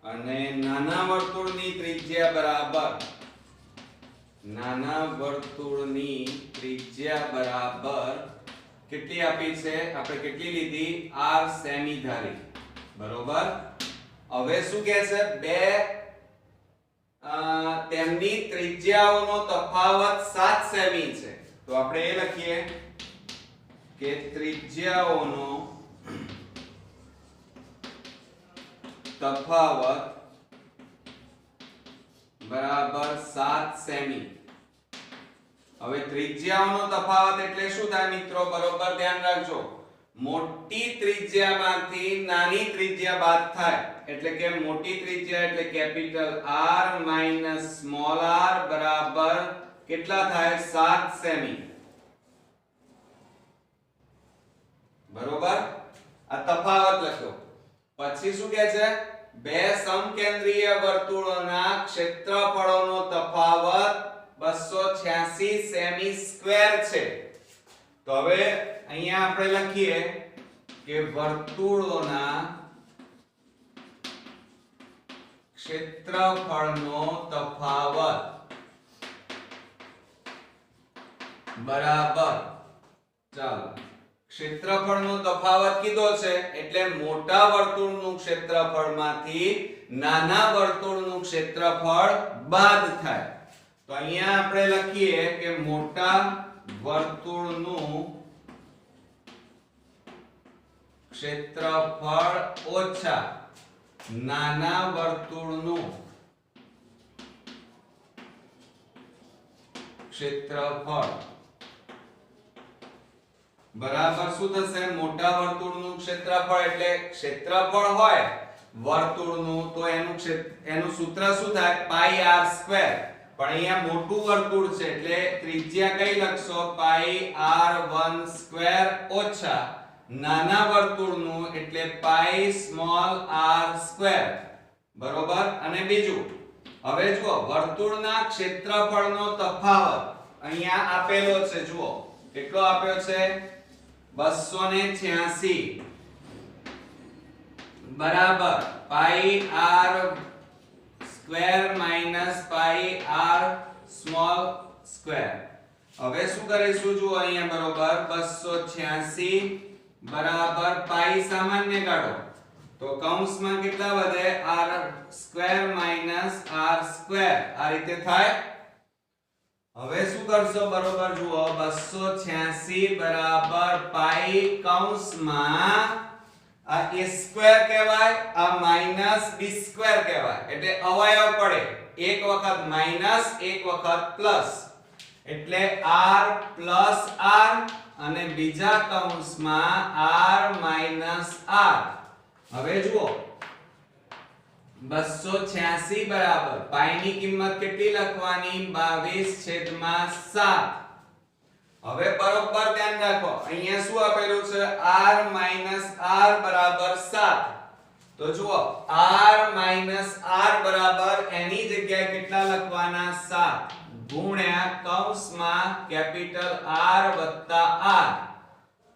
અને નાના વર્તુળની ત્રિજ્યા બરાબર કેટલી આપી છે? આપણે કેટલી લીધી? R સેમી ધારી. બરોબર. હવે શું કહે છે? બે તેમની ત્રિજ્યાઓનો તફાવત 7 સેમી છે. તો આપણે એ લખીએ કે ત્રિજ્યાઓનો તફાવત બરાબર 7 સેમી. હવે ત્રિજ્યાઓનો તફાવત એટલે શું થાય મિત્રો? બરોબર ધ્યાન રાખજો. મોટી ત્રિજ્યામાંથી નાની ત્રિજ્યા બાદ થાય, એટલે કે મોટી ત્રિજ્યા એટલે capital R minus small r બરાબર કેટલા થાય? 7 સેમી. બરોબર, આ તફાવત લખ્યો. પછી શું કહે છે? બે સમકેન્દ્રીય વર્તુળોના ક્ષેત્રફળોનો તફાવત 286 સેમી સ્ક્વેર છે. તો હવે અહીંયા આપણે લખીએ કે વર્તુળોના ક્ષેત્રફળનો તફાવત બરાબર, ચાલો, ક્ષેત્રફળનો તફાવત કીધો છે એટલે મોટા વર્તુળનું ક્ષેત્રફળમાંથી નાના વર્તુળનું ક્ષેત્રફળ બાદ થાય. તો અહીંયા આપણે લખીએ કે મોટા વર્તુળનું ક્ષેત્રફળ ઓછા નાના વર્તુળનું ક્ષેત્રફળ બરાબર શું થશે? મોટા વર્તુળનું ક્ષેત્રફળ એટલે ક્ષેત્રફળ હોય વર્તુળનું તો એનું સૂત્ર શું થાય? પાઈ r સ્ક્વેર. પણ અહીંયા મોટું વર્તુળ છે એટલે ત્રિજ્યા કઈ લખશો? પાઈ r1 સ્ક્વેર ઓછા નાના વર્તુળનું એટલે પાઈ સ્મોલ r સ્ક્વેર. બરોબર. અને બીજું, હવે જુઓ વર્તુળના ક્ષેત્રફળનો તફાવત અહીંયા આપેલો છે. જુઓ કેટલો આપ્યો છે? 286 બરાબર પાઈ r સ્ક્વેર માઈનસ પાઈ r સ્મોલ સ્ક્વેર. હવે શું કરીશું? જુઓ અહીંયા બરોબર 286 બરાબર પાઈ સામાન્ય કાઢો તો કૌંસમાં કેટલા વધે? r square minus r square. આ રીતે થાય. હવે શું કરશો? બરોબર જુઓ 286 બરાબર પાઈ કૌંસમાં આ a સ્ક્વેર કહેવાય, આ માઈનસ b સ્ક્વેર કહેવાય, એટલે અવયવ પડે. એક વખત માઈનસ એક વખત પ્લસ, એટલે r પ્લસ r અને બીજા કૌંસમાં r માઈનસ r. હવે જુઓ 286 બરાબર પાઈ ની કિંમત કેટલી લખવાની? 22/7. હવે બરોબર ધ્યાન રાખો, અહીંયા શું આપેલું છે? r માઈનસ r બરાબર 7. તો જુઓ r માઈનસ r બરાબર એની જગ્યાએ કેટલા લખવાના? 7 ગુણ્યા કૌંસમાં કેપિટલ R વત્તા R.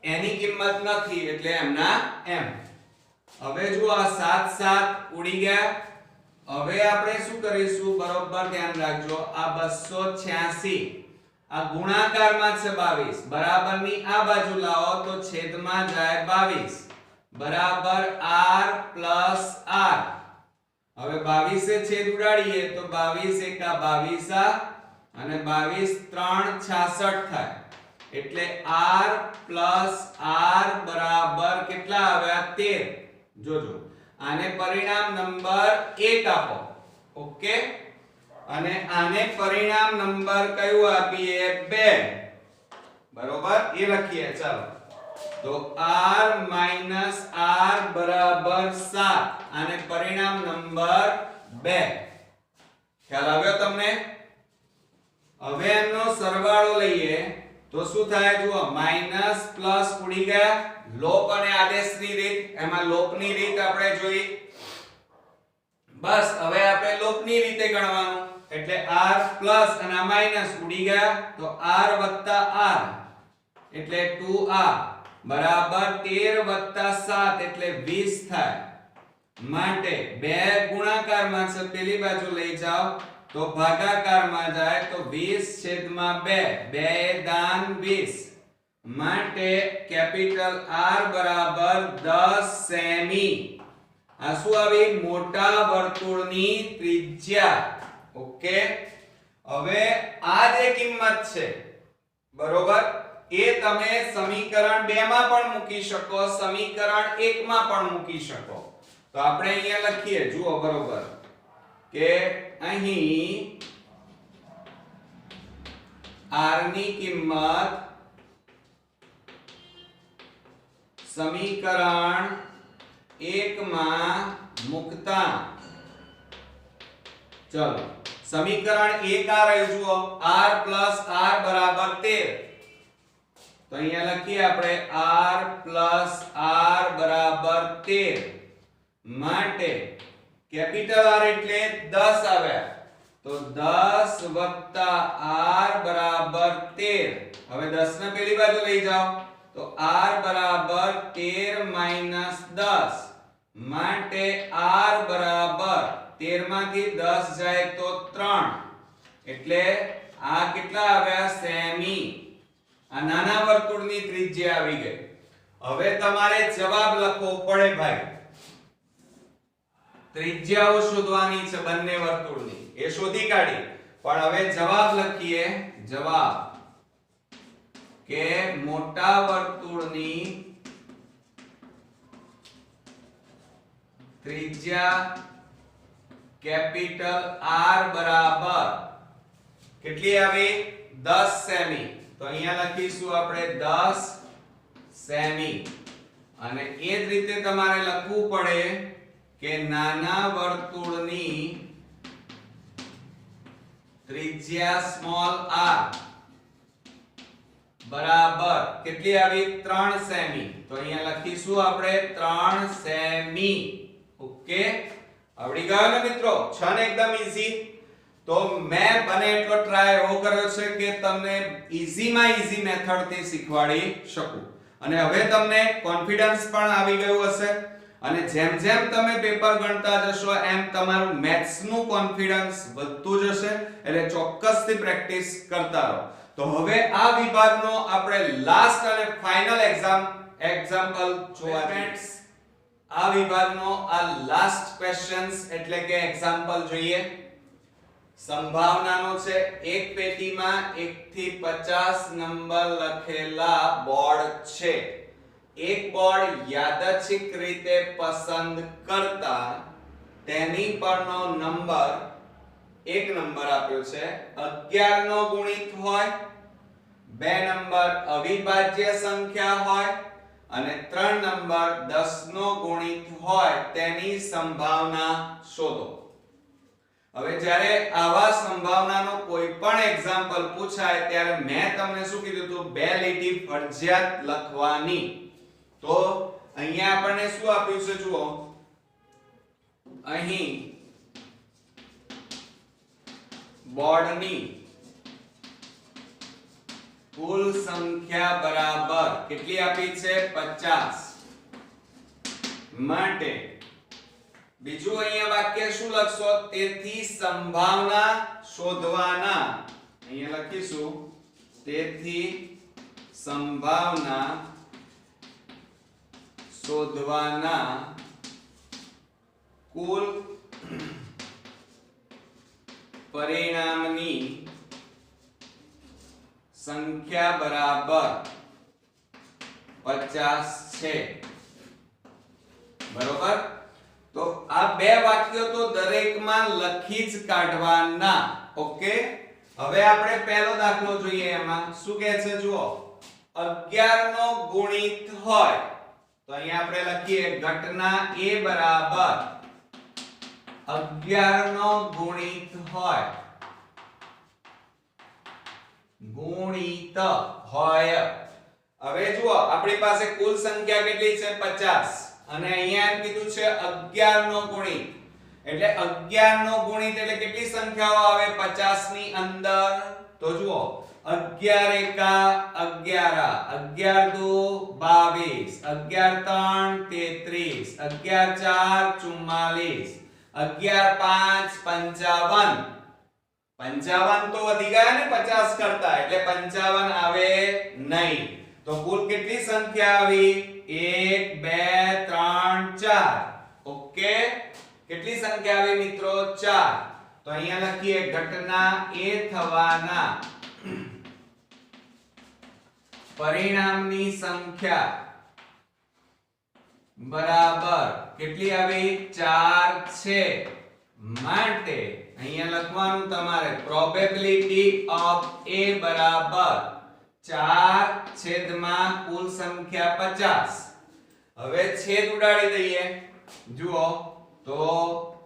એની કિંમત નથી એટલે એમના એમ. હવે જુઓ આ 7 7 ઉડી ગયા. હવે આપણે શું કરીશું? બરોબર ધ્યાન રાખજો, આ 286 આ ગુણાકારમાં છે 22, બરાબરની આ બાજુ લાવો તો છેદમાં જાય 22. બરાબર r પ્લસ r. હવે 22 એ છેદ ઉડાડીએ તો 22 એકા 22 અને 22 3 66 થાય. એટલે r પ્લસ r બરાબર કેટલા આવ્યા 13. જોજો આને પરિણામ નંબર 1 આપો. ઓકે, અને આને પરિણામ નંબર કયું આપીએ 2. બરોબર, એ લખીએ. ચાલો તો r માઈનસ r બરાબર 7. આને પરિણામ નંબર 2. ખ્યાલ આવ્યો તમને? હવે એનો સરવાળો લઈએ તો શું થાય? જુઓ, માઈનસ પ્લસ ઉડી ગયા. લોપ અને આદેશની રીત, એમાં લોપની રીત આપણે જોઈ. બસ હવે આપણે લોપની રીતે ગણવાનું. એટલે r પ્લસ અને આ માઈનસ ઉડી ગયા તો r વત્તા r એટલે 2r બરાબર 13 + 7 એટલે 20 થાય. માટે બે ગુણાકારમાં છે, પેલી બાજુ લઈ જાઓ તો ભાગાકારમાં જાય તો 20/2. 2 એ દાન 20. માટે કેપિટલ R બરાબર 10 સેમી. આ શું આવી? મોટા વર્તુળની ત્રિજ્યા. ઓકે, હવે આ જે કિંમત છે બરોબર, એ તમે સમીકરણ 2 માં પણ મૂકી શકો, સમીકરણ 1 માં પણ મૂકી શકો. તો આપણે અહીંયા લખીએ, જુઓ બરોબર, કે અહીં r ની કિંમત સમીકરણ 1 માં મૂકતા, ચલો સમીકરણ 1 આ રહ્યું. જુઓ, r પ્લસ r બરાબર 13. તો અહીંયા લખીએ આપણે r પ્લસ r બરાબર 13. માટે કેપિટલ R એટલે 10 આવ્યા તો 10 વત્તા r બરાબર 13. હવે 10 ને પેલી બાજુ લઈ જાઓ તો r બરાબર 13 માઈનસ 10. માટે r બરાબર 13 માંથી 10 જાય તો 3. એટલે આ કેટલા આવ્યા? સેમી. આ નાના વર્તુળની ત્રિજ્યા આવી ગઈ. હવે તમારે જવાબ લખવો પડે ભાઈ. ત્રિજ્યાઓ શોધવાની છે બંને વર્તુળની, એ શોધી કાઢી. પણ હવે જવાબ લખીએ. જવાબ કે મોટા વર્તુળની ત્રિજ્યા કેપિટલ R બરાબર કેટલી આવી? 10 સેમી. તો અહીંયા લખીશું આપણે 10 સેમી. અને એ જ રીતે તમારે લખવું પડે કે નાના વર્તુળની ત્રિજ્યા સ્મોલ r બરાબર કેટલી આવી? 3 સેમી. તો અહીંયા લખીશું આપણે 3 સેમી. ઓકે, આવડી ગયો ને મિત્રો? છે ને એકદમ ઈઝી. તો મેં બને એટલો ટ્રાય એવો કર્યો છે કે તમને ઈઝીમાં ઈઝી મેથડથી શીખવાડી શકું. અને હવે તમને કોન્ફિડન્સ પણ આવી ગયું હશે. અને જેમ જેમ તમે પેપર ગણતા જશો એમ તમારું મેથ્સ નું કોન્ફિડન્સ વધતું જશે. એટલે ચોક્કસથી પ્રેક્ટિસ કરતા રહો. તો હવે આ વિભાગનો આપણે લાસ્ટ અને ફાઇનલ એક્ઝામ્પલ જોવા ફ્રેન્ડ્સ. આ વિભાગનો આ લાસ્ટ ક્વેશ્ચન્સ એટલે કે એક્ઝામ્પલ જોઈએ. સંભાવનાનો છે. એક પેટીમાં 1 થી 50 નંબર લખેલા બોર્ડ છે. એક બોર્ડ યાદચ્છિક રીતે પસંદ કરતા તેની પરનો નંબર, એક નંબર આપ્યો છે 11 નો ગુણિત હોય, બે નંબર અવિભાજ્ય સંખ્યા હોય અને 3 નંબર 10 નો ગુણિત હોય તેની સંભાવના શોધો. હવે જ્યારે આવા સંભાવનાનો કોઈ પણ એક્ઝામ્પલ પૂછાય ત્યારે મેં તમને શું કીધું હતું? બે લીટી ફરજિયાત લખવાની. તો અહીંયા આપણને શું આપ્યું છે? જુઓ, અહીં બોર્ડની કુલ સંખ્યા બરાબર કેટલી આપી છે? 50. માટે બીજું અહીંયા વાક્ય શું લખશો? તેથી સંભાવના શોધવાના. અહીંયા લખીશું તેથી સંભાવના શોધવાના કુલ પરિણામની સંખ્યા બરાબર 50 છે બરોબર। તો આ બે વાક્યો તો દરેકમાં લખી જ કાઢવાના ઓકે। હવે આપણે પહેલો દાખલો જોઈએ। એમાં શું કહે છે જુઓ 11 નો ગુણિત હોય તો અહીંયા આપણે લખીએ ઘટના A બરાબર 11 નો ગુણિત હોય હવે જુઓ આપણી પાસે કુલ સંખ્યા કેટલી છે 50 અને અહીંયા એમ કીધું છે 11 નો ગુણિત એટલે 11 નો ગુણિત એટલે કેટલી સંખ્યાઓ આવે 50 ની અંદર તો જુઓ 11 એકા 11 11 દુ 22 11 3 33 11 4 44 11 5 55 55 તો વધી ગયા ને 50 કરતા એટલે 55 આવે નહીં તો કુલ કેટલી સંખ્યા આવી 1 2 3 4 ઓકે કેટલી સંખ્યા આવી મિત્રો 4 તો અહીંયા લખીએ ઘટના A થવાના પરિણામની સંખ્યા બરાબર કેટલી આવી 4 છે માટે અહીંયા લખવાનું તમારે પ્રોબેબિલિટી ઓફ A બરાબર 4 છેદમાં કુલ સંખ્યા 50 હવે છેદ ઉડાડી દઈએ જુઓ તો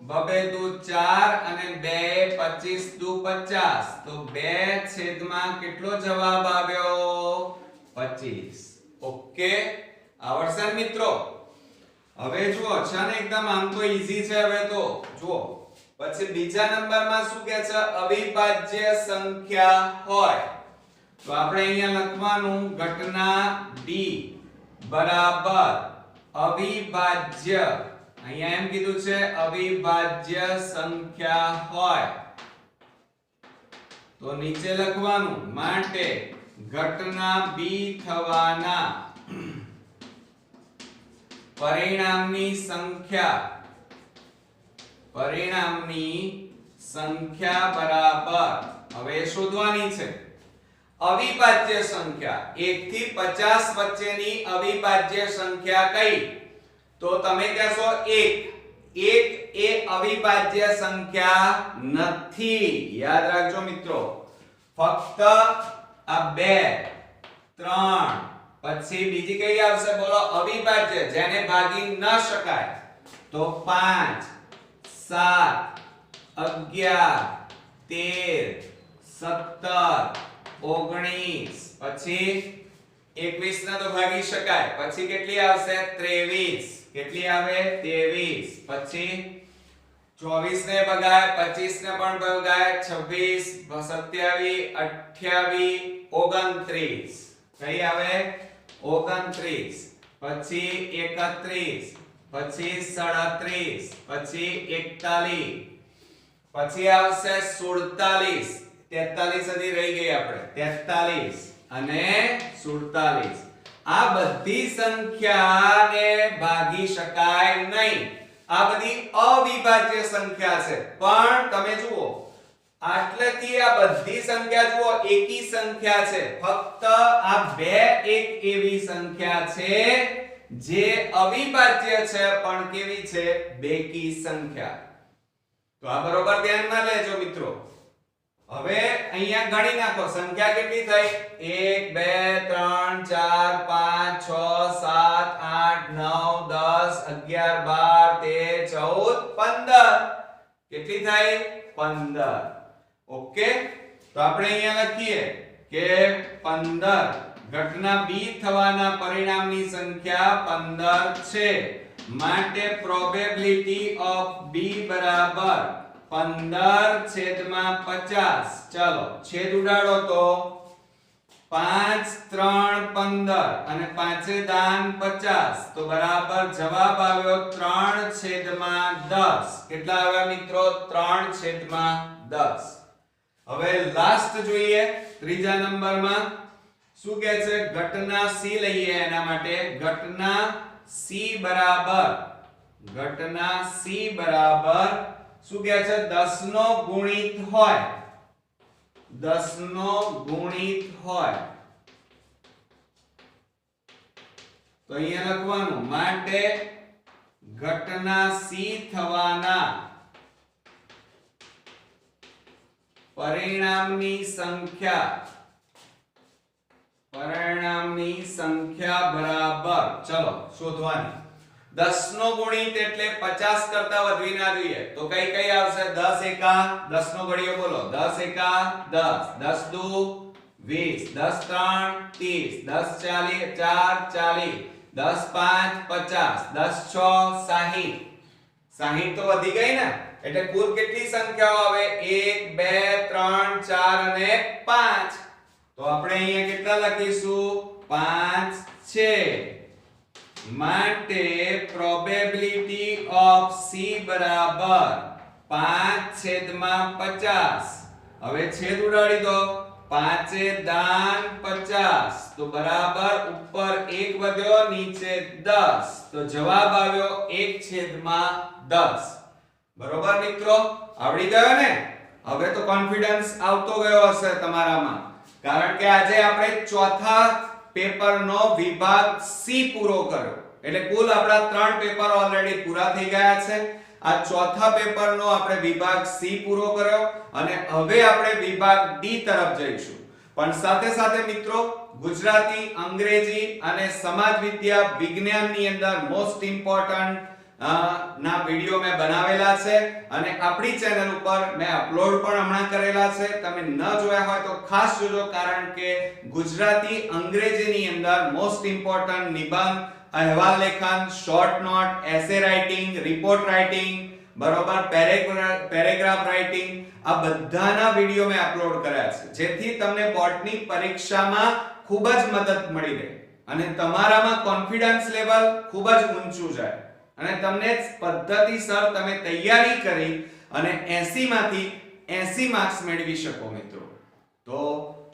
2 દુ 4 અને 2 25 દુ 50 તો 2 છેદમાં કેટલો જવાબ આવ્યો 25 ઓકે આવડશે મિત્રો। હવે જુઓ છે ને એકદમ આમ તો ઈઝી છે। હવે તો જુઓ પછી બીજા નંબરમાં શું કહે છે અવિભાજ્ય સંખ્યા હોય તો આપણે અહીંયા લખવાનું ઘટના D બરાબર અવિભાજ્ય અહીંયા એમ કીધું છે અવિભાજ્ય સંખ્યા હોય તો નીચે લખવાનું માટે ઘટના B થવાના પરિણામની સંખ્યા બરાબર હવે શોધવાની છે અવિભાજ્ય સંખ્યા 1 થી 50 વચ્ચેની અવિભાજ્ય સંખ્યા કઈ તો તમે કહેશો 1 એ અવિભાજ્ય સંખ્યા નથી યાદ રાખજો મિત્રો ફક્ત આ 2 3 પછી બીજી કઈ આવશે બોલો અવિભાજ્ય જેને ભાગી ન શકાય તો 5 7 11 13 17 19 પછી 21 ને તો ભાગી શકાય પછી કેટલી આવશે 23 કેટલી આવે 23 પછી 24 ને ભગાય 25 ને પણ ભગાય 26 27 28 29 કઈ આવે 29 પછી 31 પછી 37 પછી 41 પછી આવશે 47 43 સુધી રહી ગઈ આપણે 43 અને 47 આ બધી સંખ્યાને ભાગી શકાય નહીં આ બધી અવિભાજ્ય સંખ્યા છે પણ તમે જુઓ આટલેથી આ બધી સંખ્યા જુઓ એકી સંખ્યા છે ફક્ત આ બે એક એવી સંખ્યા છે જે અવિભાજ્ય છે પણ કેવી છે બેકી સંખ્યા તો આ બરોબર ધ્યાનમાં લેજો મિત્રો હવે અહીંયા ગણી નાખો સંખ્યા કેટલી થઈ 1 2 3 4 5 6 7 8 9 10 11 12 13 14 15 કેટલી થઈ 15 ઓકે તો આપણે અહીંયા લખીએ કે 15 ઘટના B થવાના પરિણામની સંખ્યા 15 છે માટે પ્રોબેબિલિટી ઓફ B બરાબર 15 છેદમાં 50 ચલો છેદ ઉડાડો તો 5 3 15 અને 5 દાન 50 તો બરાબર જવાબ આવ્યો 3 છેદમાં 10 કેટલા આવ્યા મિત્રો 3 છેદમાં 10 હવે લાસ્ટ જોઈએ ત્રીજા નંબરમાં શું કહે છે ઘટના C લઈએ એના માટે ઘટના C બરાબર શું કહે છે 10 નો ગુણિત હોય 10 નો ગુણિત હોય તો અહીંયા લખવાનું માટે ઘટના C થવાના પરિણામની સંખ્યા બરાબર ચલો શોધવાની 10 નો ગુણિત એટલે 50 કરતા વધવી ના જોઈએ તો કઈ આવશે 10 એકા 10 નો ઘડિયો બોલો 10 એકા 10 10 દુ 20 10 3 30 10 40 10 5 50 10 6 60 60 તો વધી ગઈ ને એટલે કુલ કેટલી સંખ્યાઓ આવે 1 2 3 4 અને 5 તો આપણે અહીંયા કેટલા લખીશું 5 છે માટે પ્રોબેબિલિટી ઓફ C બરાબર 5/50 હવે છેદ ઉડાડી દો 5/50 તો બરાબર ઉપર 1 વધ્યો નીચે 10 તો જવાબ આવ્યો 1/10 બરોબર મિત્રો આવડી ગયો ને હવે તો કોન્ફિડન્સ આવતો ગયો હશે તમારામાં કારણ કે આજે આપણે ચોથા પેપરનો વિભાગ C પૂરો કર્યો એટલે કુલ આપણા 3 પેપર ઓલરેડી પૂરા થઈ ગયા છે આ ચોથા પેપરનો આપણે વિભાગ C પૂરો કર્યો અને હવે આપણે વિભાગ D તરફ જઈશું પણ સાથે સાથે મિત્રો ગુજરાતી અંગ્રેજી અને સમાજ વિદ્યા વિજ્ઞાનની અંદર મોસ્ટ ઇમ્પોર્ટન્ટ ના વિડિયો મેં બનાવેલા છે અને આપણી ચેનલ ઉપર મેં અપલોડ પણ હમણાં કરેલા છે તમે ન જોયા હોય તો ખાસ જોજો કારણ કે ગુજરાતી અંગ્રેજીની અંદર મોસ્ટ ઇમ્પોર્ટન્ટ નિબંધ અહેવાલ લેખન short note essay writing report writing બરોબર પેરેગ્રાફ રાઇટિંગ આ બધાના વિડિયો મેં અપલોડ કર્યા છે જેથી તમને બોર્ડની પરીક્ષામાં ખૂબ જ મદદ મળી રહે અને તમારામાં કોન્ફિડન્સ લેવલ ખૂબ જ ઊંચું જાય અને તમને પદ્ધતિસર તમે તૈયારી કરી અને 80 માંથી 80 માર્ક્સ મેળવી શકો મિત્રો તો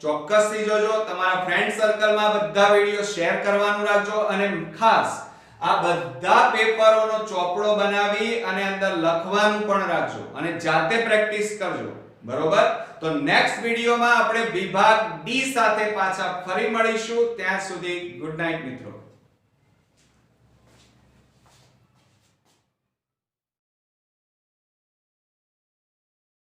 ચોક્કસથી જોજો તમારા ફ્રેન્ડ સર્કલમાં બધા વિડિયો શેર કરવાનું રાખજો અને ખાસ આ બધા પેપરોનો ચોપડો બનાવી અને અંદર લખવાનું પણ રાખજો અને જાતે પ્રેક્ટિસ કરજો બરોબર તો નેક્સ્ટ વિડિયોમાં આપણે વિભાગ D સાથે પાછા ફરી મળીશું ત્યાં સુધી ગુડ નાઈટ મિત્રો